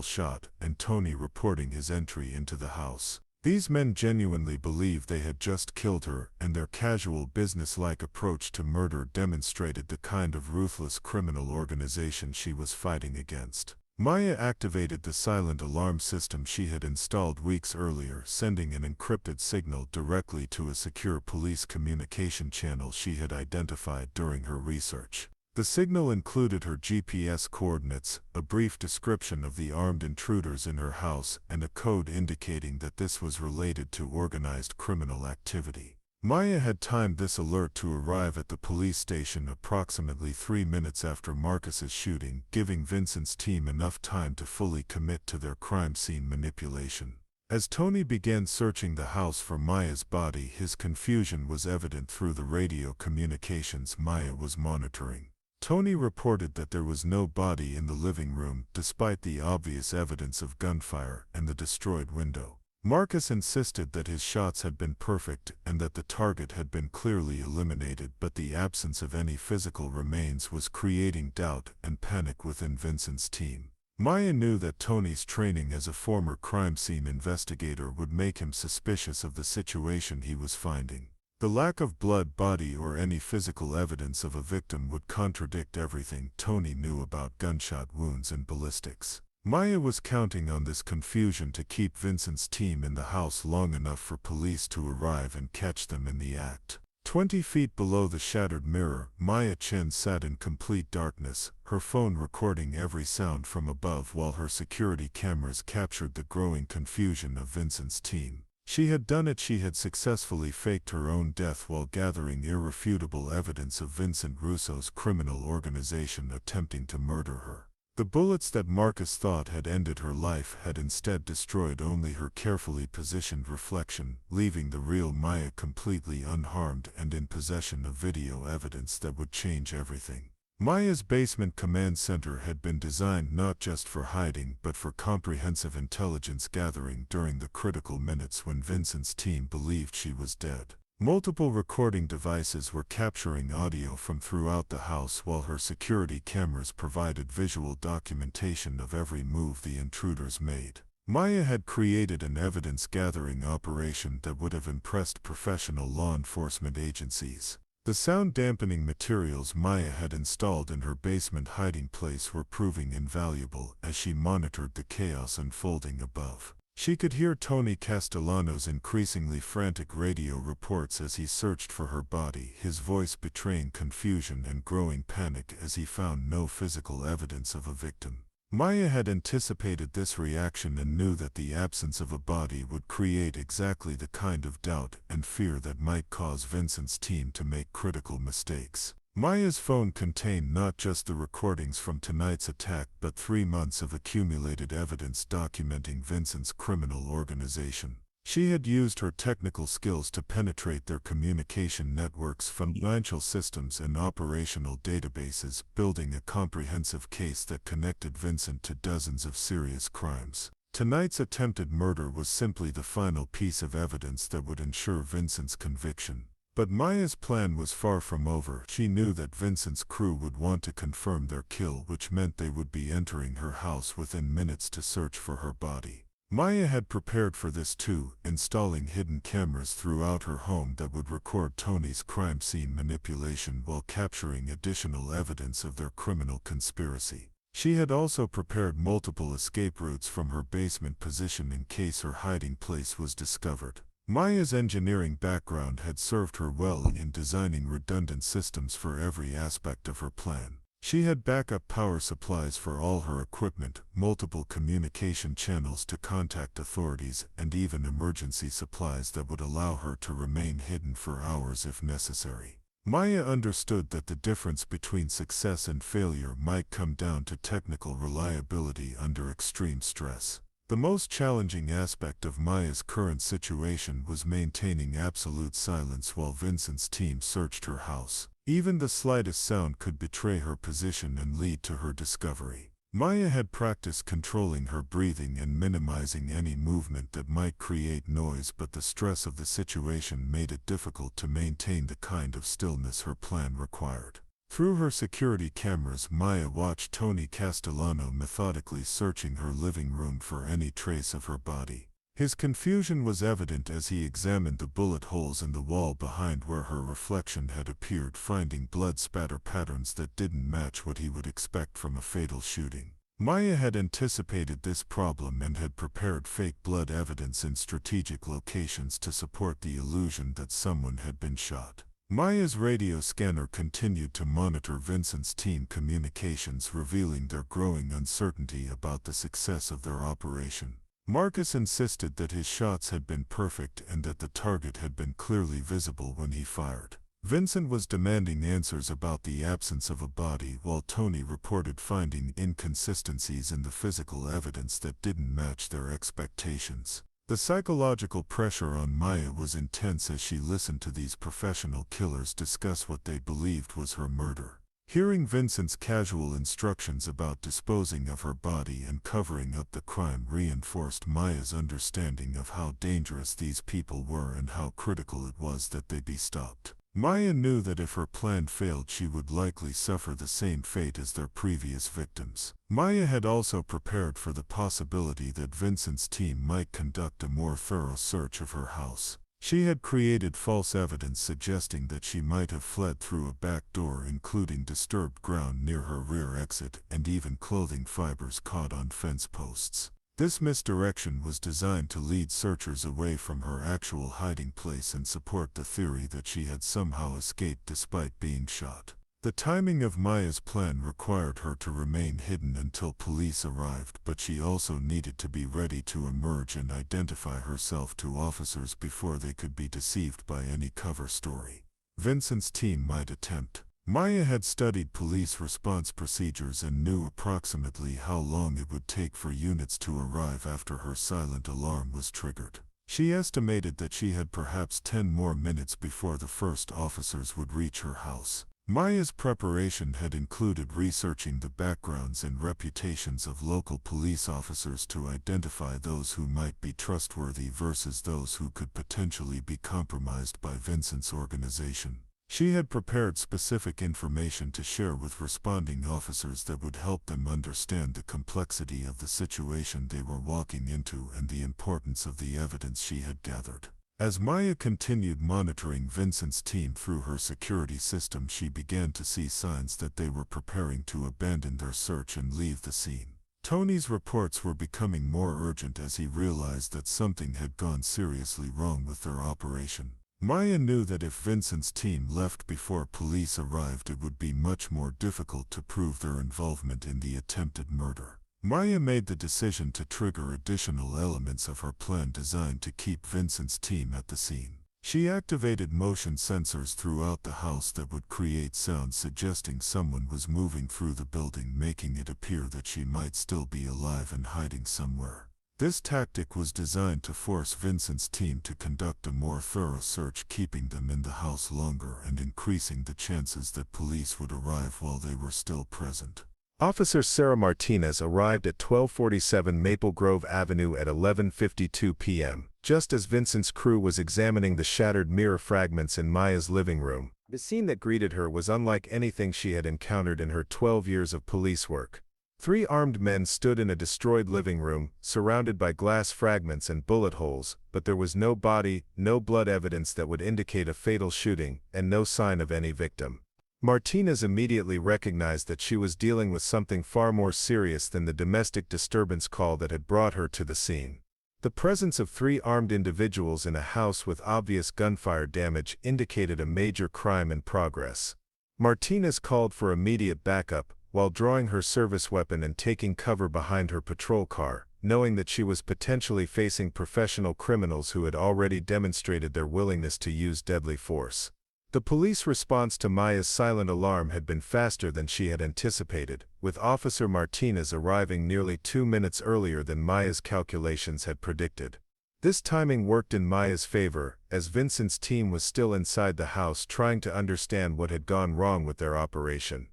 shot and Tony reporting his entry into the house. These men genuinely believed they had just killed her, and their casual business-like approach to murder demonstrated the kind of ruthless criminal organization she was fighting against. Maya activated the silent alarm system she had installed weeks earlier, sending an encrypted signal directly to a secure police communication channel she had identified during her research. The signal included her GPS coordinates, a brief description of the armed intruders in her house, and a code indicating that this was related to organized criminal activity. Maya had timed this alert to arrive at the police station approximately 3 minutes after Marcus's shooting, giving Vincent's team enough time to fully commit to their crime scene manipulation. As Tony began searching the house for Maya's body, his confusion was evident through the radio communications Maya was monitoring. Tony reported that there was no body in the living room, despite the obvious evidence of gunfire and the destroyed window. Marcus insisted that his shots had been perfect and that the target had been clearly eliminated, but the absence of any physical remains was creating doubt and panic within Vincent's team. Maya knew that Tony's training as a former crime scene investigator would make him suspicious of the situation he was finding. The lack of blood, body, or any physical evidence of a victim would contradict everything Tony knew about gunshot wounds and ballistics. Maya was counting on this confusion to keep Vincent's team in the house long enough for police to arrive and catch them in the act. 20 feet below the shattered mirror, Maya Chen sat in complete darkness, her phone recording every sound from above while her security cameras captured the growing confusion of Vincent's team. She had done it. She had successfully faked her own death while gathering irrefutable evidence of Vincent Russo's criminal organization attempting to murder her. The bullets that Marcus thought had ended her life had instead destroyed only her carefully positioned reflection, leaving the real Maya completely unharmed and in possession of video evidence that would change everything. Maya's basement command center had been designed not just for hiding but for comprehensive intelligence gathering during the critical minutes when Vincent's team believed she was dead. Multiple recording devices were capturing audio from throughout the house while her security cameras provided visual documentation of every move the intruders made. Maya had created an evidence-gathering operation that would have impressed professional law enforcement agencies. The sound-dampening materials Maya had installed in her basement hiding place were proving invaluable as she monitored the chaos unfolding above. She could hear Tony Castellano's increasingly frantic radio reports as he searched for her body, his voice betraying confusion and growing panic as he found no physical evidence of a victim. Maya had anticipated this reaction and knew that the absence of a body would create exactly the kind of doubt and fear that might cause Vincent's team to make critical mistakes. Maya's phone contained not just the recordings from tonight's attack but 3 months of accumulated evidence documenting Vincent's criminal organization. She had used her technical skills to penetrate their communication networks, financial systems, and operational databases, building a comprehensive case that connected Vincent to dozens of serious crimes. Tonight's attempted murder was simply the final piece of evidence that would ensure Vincent's conviction. But Maya's plan was far from over. She knew that Vincent's crew would want to confirm their kill, which meant they would be entering her house within minutes to search for her body. Maya had prepared for this too, installing hidden cameras throughout her home that would record Tony's crime scene manipulation while capturing additional evidence of their criminal conspiracy. She had also prepared multiple escape routes from her basement position in case her hiding place was discovered. Maya's engineering background had served her well in designing redundant systems for every aspect of her plan. She had backup power supplies for all her equipment, multiple communication channels to contact authorities, and even emergency supplies that would allow her to remain hidden for hours if necessary. Maya understood that the difference between success and failure might come down to technical reliability under extreme stress. The most challenging aspect of Maya's current situation was maintaining absolute silence while Vincent's team searched her house. Even the slightest sound could betray her position and lead to her discovery. Maya had practiced controlling her breathing and minimizing any movement that might create noise, but the stress of the situation made it difficult to maintain the kind of stillness her plan required. Through her security cameras, Maya watched Tony Castellano methodically searching her living room for any trace of her body. His confusion was evident as he examined the bullet holes in the wall behind where her reflection had appeared, finding blood spatter patterns that didn't match what he would expect from a fatal shooting. Maya had anticipated this problem and had prepared fake blood evidence in strategic locations to support the illusion that someone had been shot. Maya's radio scanner continued to monitor Vincent's team communications, revealing their growing uncertainty about the success of their operation. Marcus insisted that his shots had been perfect and that the target had been clearly visible when he fired. Vincent was demanding answers about the absence of a body, while Tony reported finding inconsistencies in the physical evidence that didn't match their expectations. The psychological pressure on Maya was intense as she listened to these professional killers discuss what they believed was her murder. Hearing Vincent's casual instructions about disposing of her body and covering up the crime reinforced Maya's understanding of how dangerous these people were and how critical it was that they be stopped. Maya knew that if her plan failed, she would likely suffer the same fate as their previous victims. Maya had also prepared for the possibility that Vincent's team might conduct a more thorough search of her house. She had created false evidence suggesting that she might have fled through a back door, including disturbed ground near her rear exit and even clothing fibers caught on fence posts. This misdirection was designed to lead searchers away from her actual hiding place and support the theory that she had somehow escaped despite being shot. The timing of Maya's plan required her to remain hidden until police arrived, but she also needed to be ready to emerge and identify herself to officers before they could be deceived by any cover story Vincent's team might attempt. Maya had studied police response procedures and knew approximately how long it would take for units to arrive after her silent alarm was triggered. She estimated that she had perhaps 10 more minutes before the first officers would reach her house. Maya's preparation had included researching the backgrounds and reputations of local police officers to identify those who might be trustworthy versus those who could potentially be compromised by Vincent's organization. She had prepared specific information to share with responding officers that would help them understand the complexity of the situation they were walking into and the importance of the evidence she had gathered. As Maya continued monitoring Vincent's team through her security system, she began to see signs that they were preparing to abandon their search and leave the scene. Tony's reports were becoming more urgent as he realized that something had gone seriously wrong with their operation. Maya knew that if Vincent's team left before police arrived, it would be much more difficult to prove their involvement in the attempted murder. Maya made the decision to trigger additional elements of her plan designed to keep Vincent's team at the scene. She activated motion sensors throughout the house that would create sounds suggesting someone was moving through the building, making it appear that she might still be alive and hiding somewhere. This tactic was designed to force Vincent's team to conduct a more thorough search, keeping them in the house longer and increasing the chances that police would arrive while they were still present. Officer Sarah Martinez arrived at 1247 Maple Grove Avenue at 11:52 p.m., just as Vincent's crew was examining the shattered mirror fragments in Maya's living room. The scene that greeted her was unlike anything she had encountered in her 12 years of police work. 3 armed men stood in a destroyed living room, surrounded by glass fragments and bullet holes, but there was no body, no blood evidence that would indicate a fatal shooting, and no sign of any victim. Martinez immediately recognized that she was dealing with something far more serious than the domestic disturbance call that had brought her to the scene. The presence of 3 armed individuals in a house with obvious gunfire damage indicated a major crime in progress. Martinez called for immediate backup, while drawing her service weapon and taking cover behind her patrol car, knowing that she was potentially facing professional criminals who had already demonstrated their willingness to use deadly force. The police response to Maya's silent alarm had been faster than she had anticipated, with Officer Martinez arriving nearly 2 minutes earlier than Maya's calculations had predicted. This timing worked in Maya's favor, as Vincent's team was still inside the house trying to understand what had gone wrong with their operation.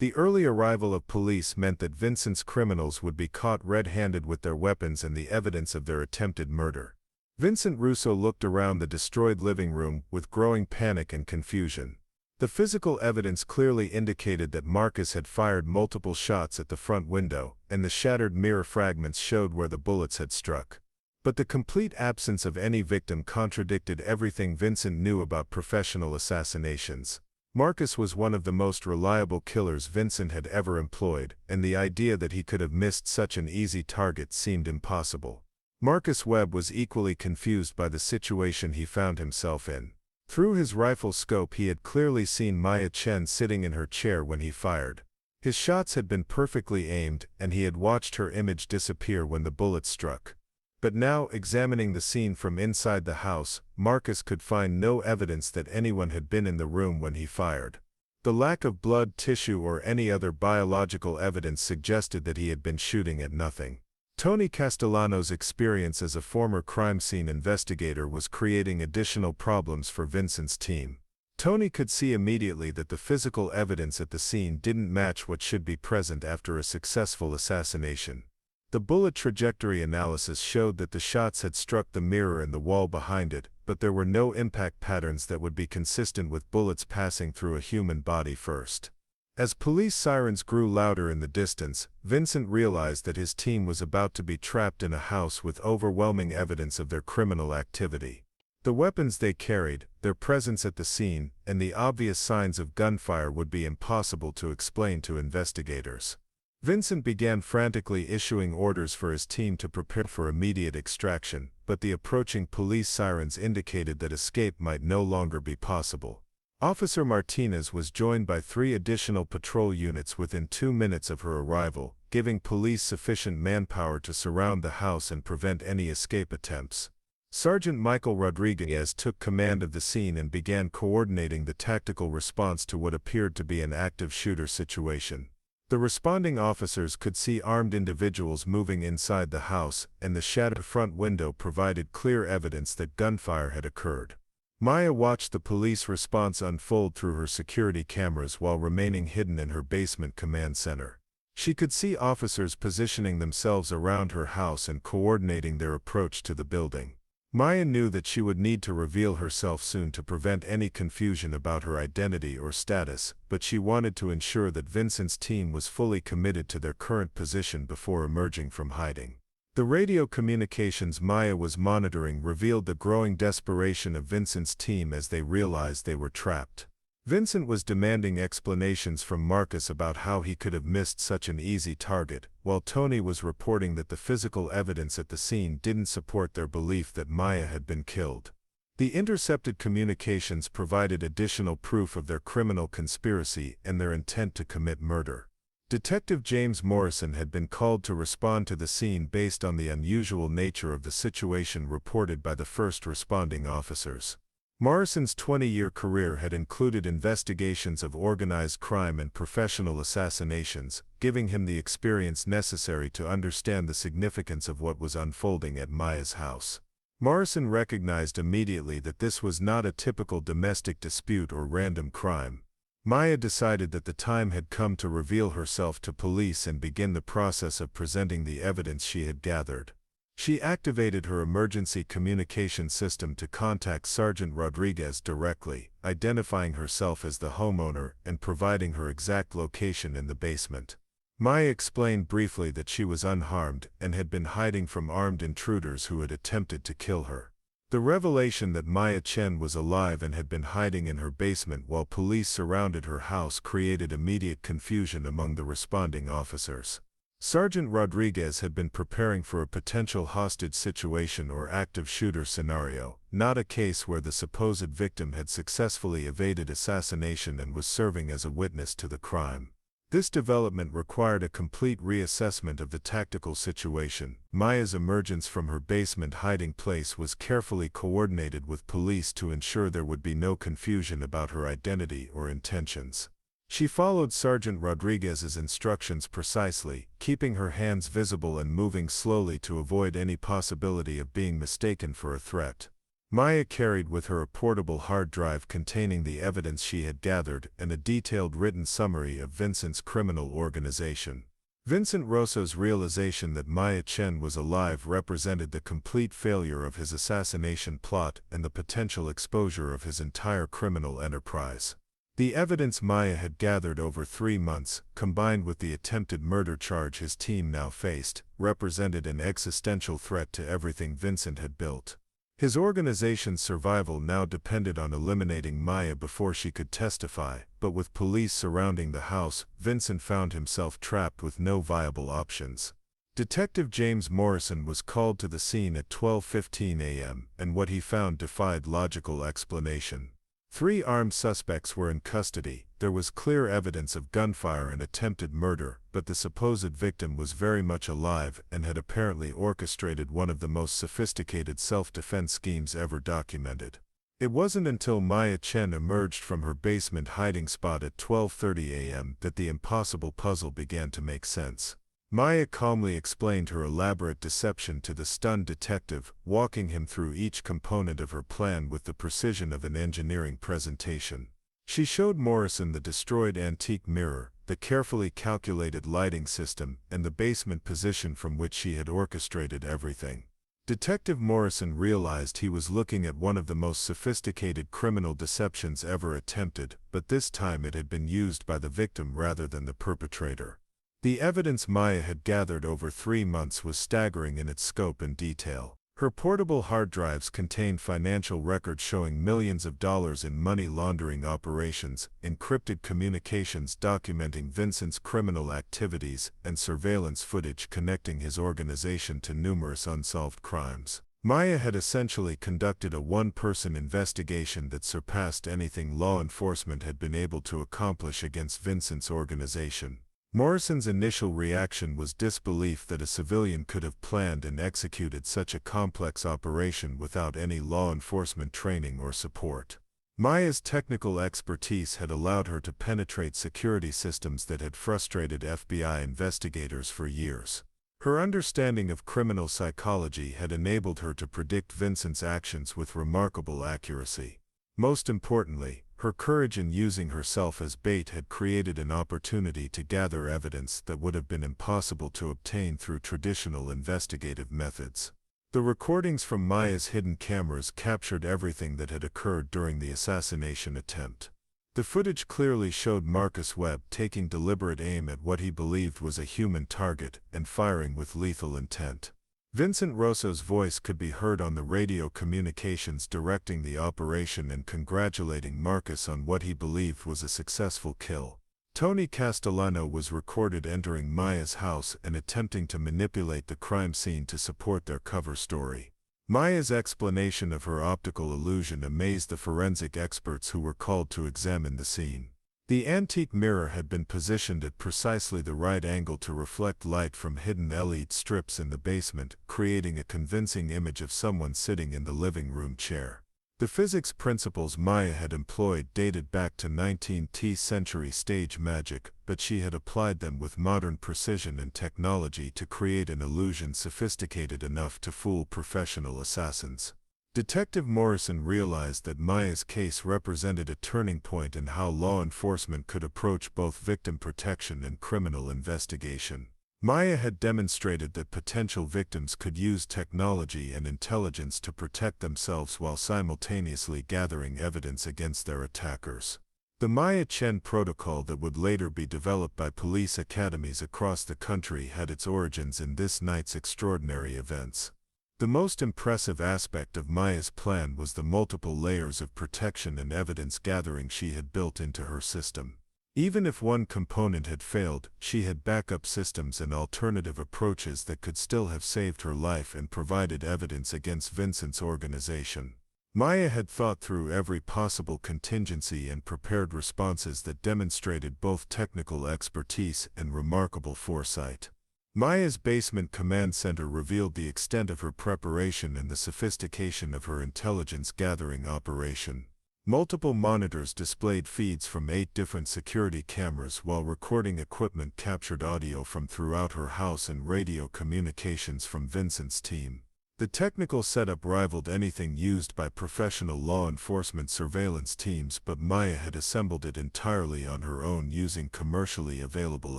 The early arrival of police meant that Vincent's criminals would be caught red-handed with their weapons and the evidence of their attempted murder. Vincent Russo looked around the destroyed living room with growing panic and confusion. The physical evidence clearly indicated that Marcus had fired multiple shots at the front window, and the shattered mirror fragments showed where the bullets had struck. But the complete absence of any victim contradicted everything Vincent knew about professional assassinations. Marcus was one of the most reliable killers Vincent had ever employed, and the idea that he could have missed such an easy target seemed impossible. Marcus Webb was equally confused by the situation he found himself in. Through his rifle scope, he had clearly seen Maya Chen sitting in her chair when he fired. His shots had been perfectly aimed, and he had watched her image disappear when the bullet struck. But now, examining the scene from inside the house, Marcus could find no evidence that anyone had been in the room when he fired. The lack of blood, tissue, or any other biological evidence suggested that he had been shooting at nothing. Tony Castellano's experience as a former crime scene investigator was creating additional problems for Vincent's team. Tony could see immediately that the physical evidence at the scene didn't match what should be present after a successful assassination. The bullet trajectory analysis showed that the shots had struck the mirror and the wall behind it, but there were no impact patterns that would be consistent with bullets passing through a human body first. As police sirens grew louder in the distance, Vincent realized that his team was about to be trapped in a house with overwhelming evidence of their criminal activity. The weapons they carried, their presence at the scene, and the obvious signs of gunfire would be impossible to explain to investigators. Vincent began frantically issuing orders for his team to prepare for immediate extraction, but the approaching police sirens indicated that escape might no longer be possible. Officer Martinez was joined by 3 additional patrol units within 2 minutes of her arrival, giving police sufficient manpower to surround the house and prevent any escape attempts. Sergeant Michael Rodriguez took command of the scene and began coordinating the tactical response to what appeared to be an active shooter situation. The responding officers could see armed individuals moving inside the house, and the shattered front window provided clear evidence that gunfire had occurred. Maya watched the police response unfold through her security cameras while remaining hidden in her basement command center. She could see officers positioning themselves around her house and coordinating their approach to the building. Maya knew that she would need to reveal herself soon to prevent any confusion about her identity or status, but she wanted to ensure that Vincent's team was fully committed to their current position before emerging from hiding. The radio communications Maya was monitoring revealed the growing desperation of Vincent's team as they realized they were trapped. Vincent was demanding explanations from Marcus about how he could have missed such an easy target, while Tony was reporting that the physical evidence at the scene didn't support their belief that Maya had been killed. The intercepted communications provided additional proof of their criminal conspiracy and their intent to commit murder. Detective James Morrison had been called to respond to the scene based on the unusual nature of the situation reported by the first responding officers. Morrison's 20-year career had included investigations of organized crime and professional assassinations, giving him the experience necessary to understand the significance of what was unfolding at Maya's house. Morrison recognized immediately that this was not a typical domestic dispute or random crime. Maya decided that the time had come to reveal herself to police and begin the process of presenting the evidence she had gathered. She activated her emergency communication system to contact Sergeant Rodriguez directly, identifying herself as the homeowner and providing her exact location in the basement. Maya explained briefly that she was unharmed and had been hiding from armed intruders who had attempted to kill her. The revelation that Maya Chen was alive and had been hiding in her basement while police surrounded her house created immediate confusion among the responding officers. Sergeant Rodriguez had been preparing for a potential hostage situation or active shooter scenario, not a case where the supposed victim had successfully evaded assassination and was serving as a witness to the crime. This development required a complete reassessment of the tactical situation. Maya's emergence from her basement hiding place was carefully coordinated with police to ensure there would be no confusion about her identity or intentions. She followed Sergeant Rodriguez's instructions precisely, keeping her hands visible and moving slowly to avoid any possibility of being mistaken for a threat. Maya carried with her a portable hard drive containing the evidence she had gathered and a detailed written summary of Vincent's criminal organization. Vincent Rosso's realization that Maya Chen was alive represented the complete failure of his assassination plot and the potential exposure of his entire criminal enterprise. The evidence Maya had gathered over 3 months, combined with the attempted murder charge his team now faced, represented an existential threat to everything Vincent had built. His organization's survival now depended on eliminating Maya before she could testify, but with police surrounding the house, Vincent found himself trapped with no viable options. Detective James Morrison was called to the scene at 12:15 a.m., and what he found defied logical explanation. 3 armed suspects were in custody. There was clear evidence of gunfire and attempted murder, but the supposed victim was very much alive and had apparently orchestrated one of the most sophisticated self-defense schemes ever documented. It wasn't until Maya Chen emerged from her basement hiding spot at 12:30 a.m. that the impossible puzzle began to make sense. Maya calmly explained her elaborate deception to the stunned detective, walking him through each component of her plan with the precision of an engineering presentation. She showed Morrison the destroyed antique mirror, the carefully calculated lighting system, and the basement position from which she had orchestrated everything. Detective Morrison realized he was looking at one of the most sophisticated criminal deceptions ever attempted, but this time it had been used by the victim rather than the perpetrator. The evidence Maya had gathered over 3 months was staggering in its scope and detail. Her portable hard drives contained financial records showing millions of dollars in money laundering operations, encrypted communications documenting Vincent's criminal activities, and surveillance footage connecting his organization to numerous unsolved crimes. Maya had essentially conducted a one-person investigation that surpassed anything law enforcement had been able to accomplish against Vincent's organization. Morrison's initial reaction was disbelief that a civilian could have planned and executed such a complex operation without any law enforcement training or support. Maya's technical expertise had allowed her to penetrate security systems that had frustrated FBI investigators for years. Her understanding of criminal psychology had enabled her to predict Vincent's actions with remarkable accuracy. Most importantly, her courage in using herself as bait had created an opportunity to gather evidence that would have been impossible to obtain through traditional investigative methods. The recordings from Maya's hidden cameras captured everything that had occurred during the assassination attempt. The footage clearly showed Marcus Webb taking deliberate aim at what he believed was a human target and firing with lethal intent. Vincent Rosso's voice could be heard on the radio communications directing the operation and congratulating Marcus on what he believed was a successful kill. Tony Castellano was recorded entering Maya's house and attempting to manipulate the crime scene to support their cover story. Maya's explanation of her optical illusion amazed the forensic experts who were called to examine the scene. The antique mirror had been positioned at precisely the right angle to reflect light from hidden LED strips in the basement, creating a convincing image of someone sitting in the living room chair. The physics principles Maya had employed dated back to 19th century stage magic, but she had applied them with modern precision and technology to create an illusion sophisticated enough to fool professional assassins. Detective Morrison realized that Maya's case represented a turning point in how law enforcement could approach both victim protection and criminal investigation. Maya had demonstrated that potential victims could use technology and intelligence to protect themselves while simultaneously gathering evidence against their attackers. The Maya Chen protocol that would later be developed by police academies across the country had its origins in this night's extraordinary events. The most impressive aspect of Maya's plan was the multiple layers of protection and evidence gathering she had built into her system. Even if one component had failed, she had backup systems and alternative approaches that could still have saved her life and provided evidence against Vincent's organization. Maya had thought through every possible contingency and prepared responses that demonstrated both technical expertise and remarkable foresight. Maya's basement command center revealed the extent of her preparation and the sophistication of her intelligence-gathering operation. Multiple monitors displayed feeds from 8 different security cameras, while recording equipment captured audio from throughout her house and radio communications from Vincent's team. The technical setup rivaled anything used by professional law enforcement surveillance teams, but Maya had assembled it entirely on her own using commercially available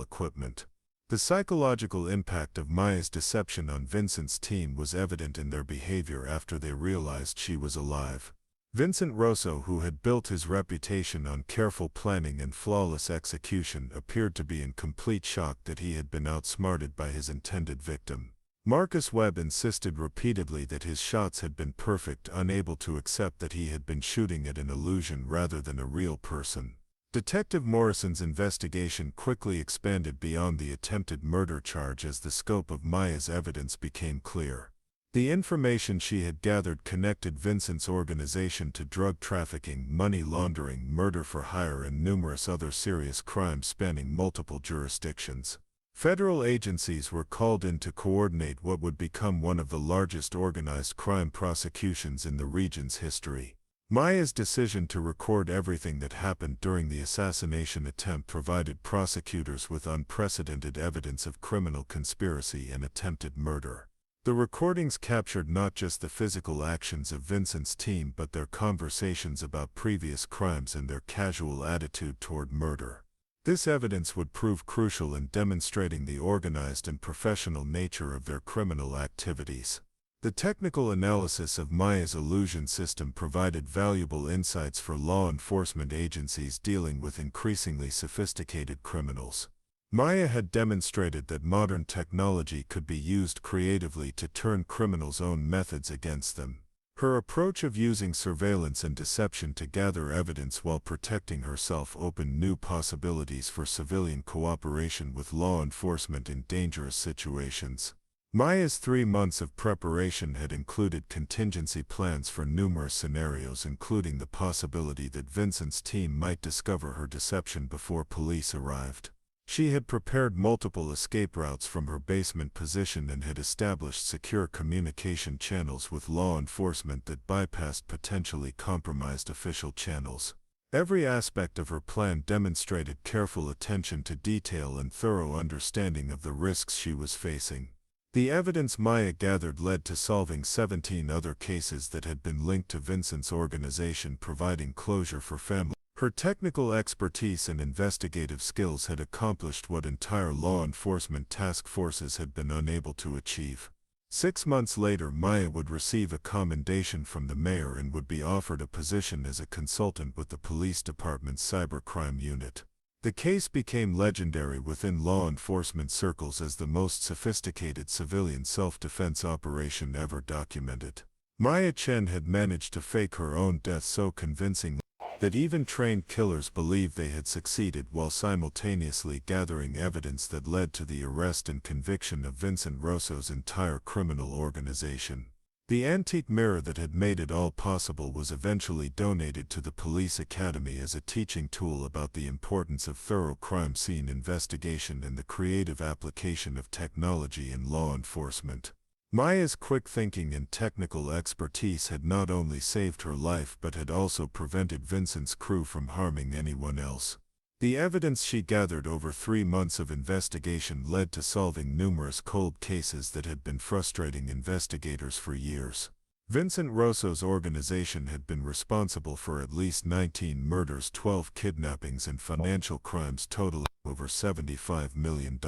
equipment. The psychological impact of Maya's deception on Vincent's team was evident in their behavior after they realized she was alive. Vincent Rosso, who had built his reputation on careful planning and flawless execution, appeared to be in complete shock that he had been outsmarted by his intended victim. Marcus Webb insisted repeatedly that his shots had been perfect, unable to accept that he had been shooting at an illusion rather than a real person. Detective Morrison's investigation quickly expanded beyond the attempted murder charge as the scope of Maya's evidence became clear. The information she had gathered connected Vincent's organization to drug trafficking, money laundering, murder for hire, and numerous other serious crimes spanning multiple jurisdictions. Federal agencies were called in to coordinate what would become one of the largest organized crime prosecutions in the region's history. Maya's decision to record everything that happened during the assassination attempt provided prosecutors with unprecedented evidence of criminal conspiracy and attempted murder. The recordings captured not just the physical actions of Vincent's team but their conversations about previous crimes and their casual attitude toward murder. This evidence would prove crucial in demonstrating the organized and professional nature of their criminal activities. The technical analysis of Maya's illusion system provided valuable insights for law enforcement agencies dealing with increasingly sophisticated criminals. Maya had demonstrated that modern technology could be used creatively to turn criminals' own methods against them. Her approach of using surveillance and deception to gather evidence while protecting herself opened new possibilities for civilian cooperation with law enforcement in dangerous situations. Maya's 3 months of preparation had included contingency plans for numerous scenarios, including the possibility that Vincent's team might discover her deception before police arrived. She had prepared multiple escape routes from her basement position and had established secure communication channels with law enforcement that bypassed potentially compromised official channels. Every aspect of her plan demonstrated careful attention to detail and thorough understanding of the risks she was facing. The evidence Maya gathered led to solving 17 other cases that had been linked to Vincent's organization, providing closure for families. Her technical expertise and investigative skills had accomplished what entire law enforcement task forces had been unable to achieve. 6 months later, Maya would receive a commendation from the mayor and would be offered a position as a consultant with the police department's cybercrime unit. The case became legendary within law enforcement circles as the most sophisticated civilian self-defense operation ever documented. Maya Chen had managed to fake her own death so convincingly that even trained killers believed they had succeeded, while simultaneously gathering evidence that led to the arrest and conviction of Vincent Rosso's entire criminal organization. The antique mirror that had made it all possible was eventually donated to the police academy as a teaching tool about the importance of thorough crime scene investigation and the creative application of technology in law enforcement. Maya's quick thinking and technical expertise had not only saved her life but had also prevented Vincent's crew from harming anyone else. The evidence she gathered over 3 months of investigation led to solving numerous cold cases that had been frustrating investigators for years. Vincent Rosso's organization had been responsible for at least 19 murders, 12 kidnappings, and financial crimes totaling over $75 million.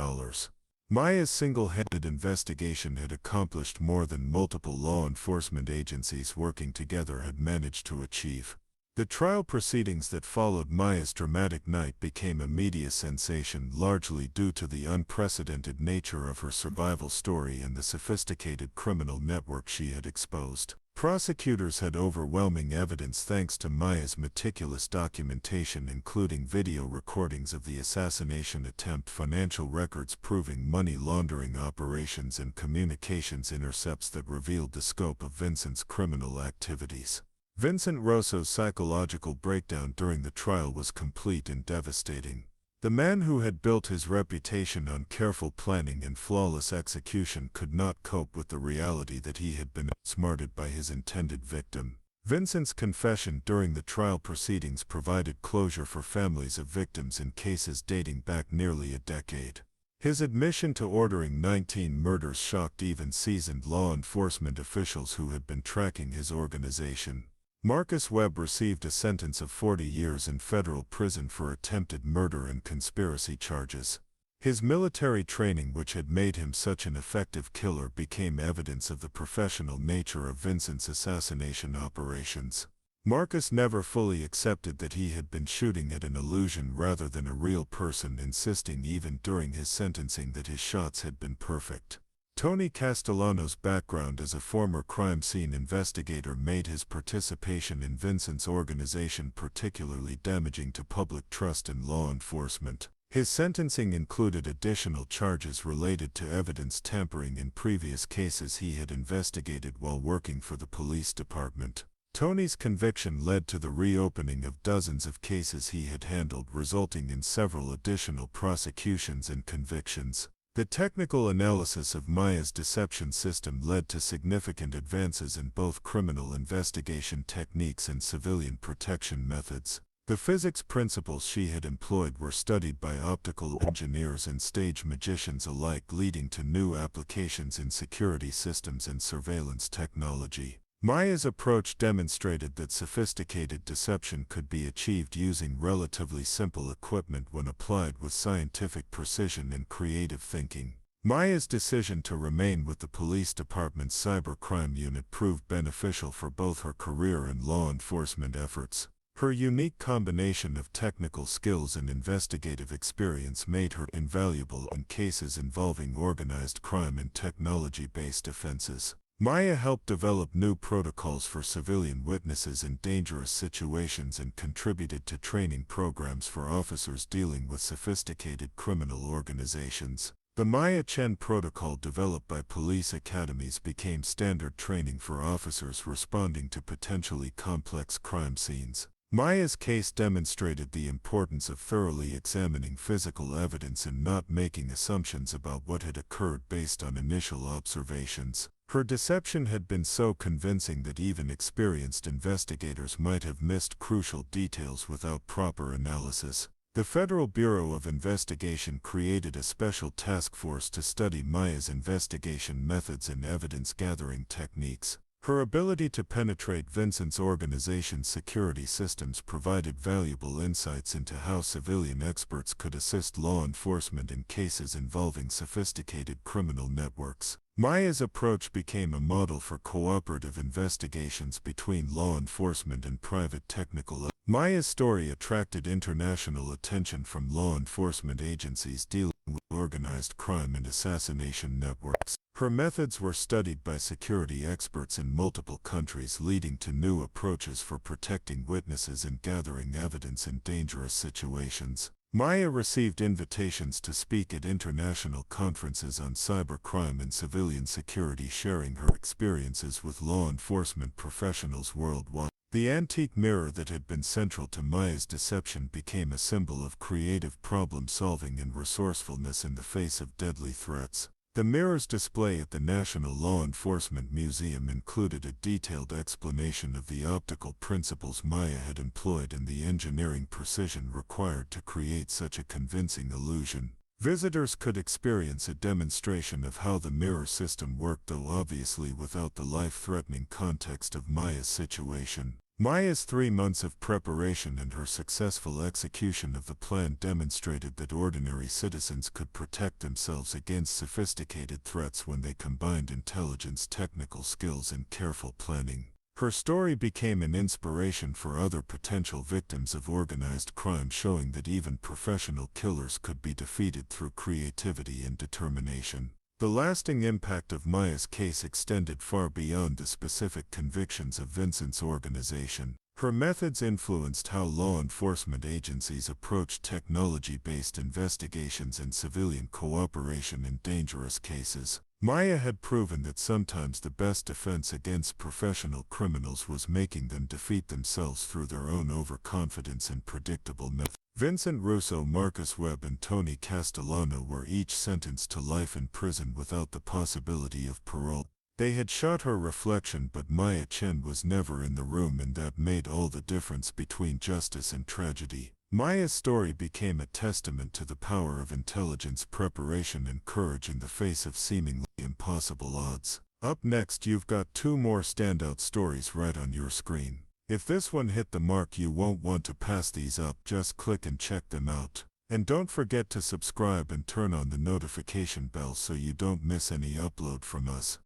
Maya's single-handed investigation had accomplished more than multiple law enforcement agencies working together had managed to achieve. The trial proceedings that followed Maya's dramatic night became a media sensation, largely due to the unprecedented nature of her survival story and the sophisticated criminal network she had exposed. Prosecutors had overwhelming evidence thanks to Maya's meticulous documentation, including video recordings of the assassination attempt, financial records proving money laundering operations, and communications intercepts that revealed the scope of Vincent's criminal activities. Vincent Rosso's psychological breakdown during the trial was complete and devastating. The man who had built his reputation on careful planning and flawless execution could not cope with the reality that he had been outsmarted by his intended victim. Vincent's confession during the trial proceedings provided closure for families of victims in cases dating back nearly a decade. His admission to ordering 19 murders shocked even seasoned law enforcement officials who had been tracking his organization. Marcus Webb received a sentence of 40 years in federal prison for attempted murder and conspiracy charges. His military training, which had made him such an effective killer, became evidence of the professional nature of Vincent's assassination operations. Marcus never fully accepted that he had been shooting at an illusion rather than a real person, insisting even during his sentencing that his shots had been perfect. Tony Castellano's background as a former crime scene investigator made his participation in Vincent's organization particularly damaging to public trust in law enforcement. His sentencing included additional charges related to evidence tampering in previous cases he had investigated while working for the police department. Tony's conviction led to the reopening of dozens of cases he had handled, resulting in several additional prosecutions and convictions. The technical analysis of Maya's deception system led to significant advances in both criminal investigation techniques and civilian protection methods. The physics principles she had employed were studied by optical engineers and stage magicians alike, leading to new applications in security systems and surveillance technology. Maya's approach demonstrated that sophisticated deception could be achieved using relatively simple equipment when applied with scientific precision and creative thinking. Maya's decision to remain with the police department's cybercrime unit proved beneficial for both her career and law enforcement efforts. Her unique combination of technical skills and investigative experience made her invaluable in cases involving organized crime and technology-based offenses. Maya helped develop new protocols for civilian witnesses in dangerous situations and contributed to training programs for officers dealing with sophisticated criminal organizations. The Maya Chen protocol developed by police academies became standard training for officers responding to potentially complex crime scenes. Maya's case demonstrated the importance of thoroughly examining physical evidence and not making assumptions about what had occurred based on initial observations. Her deception had been so convincing that even experienced investigators might have missed crucial details without proper analysis. The Federal Bureau of Investigation created a special task force to study Maya's investigation methods and evidence-gathering techniques. Her ability to penetrate Vincent's organization's security systems provided valuable insights into how civilian experts could assist law enforcement in cases involving sophisticated criminal networks. Maya's approach became a model for cooperative investigations between law enforcement and private technical. Maya's story attracted international attention from law enforcement agencies dealing with organized crime and assassination networks. Her methods were studied by security experts in multiple countries, leading to new approaches for protecting witnesses and gathering evidence in dangerous situations. Maya received invitations to speak at international conferences on cybercrime and civilian security, sharing her experiences with law enforcement professionals worldwide. The antique mirror that had been central to Maya's deception became a symbol of creative problem-solving and resourcefulness in the face of deadly threats. The mirror's display at the National Law Enforcement Museum included a detailed explanation of the optical principles Maya had employed and the engineering precision required to create such a convincing illusion. Visitors could experience a demonstration of how the mirror system worked, though obviously without the life-threatening context of Maya's situation. Maya's 3 months of preparation and her successful execution of the plan demonstrated that ordinary citizens could protect themselves against sophisticated threats when they combined intelligence, technical skills, and careful planning. Her story became an inspiration for other potential victims of organized crime, showing that even professional killers could be defeated through creativity and determination. The lasting impact of Maya's case extended far beyond the specific convictions of Vincent's organization. Her methods influenced how law enforcement agencies approached technology-based investigations and civilian cooperation in dangerous cases. Maya had proven that sometimes the best defense against professional criminals was making them defeat themselves through their own overconfidence and predictable methods. Vincent Russo, Marcus Webb, and Tony Castellano were each sentenced to life in prison without the possibility of parole. They had shot her reflection, but Maya Chen was never in the room, and that made all the difference between justice and tragedy. Maya's story became a testament to the power of intelligence, preparation, and courage in the face of seemingly impossible odds. Up next, you've got 2 more standout stories right on your screen. If this one hit the mark, you won't want to pass these up. Just click and check them out. And don't forget to subscribe and turn on the notification bell so you don't miss any upload from us.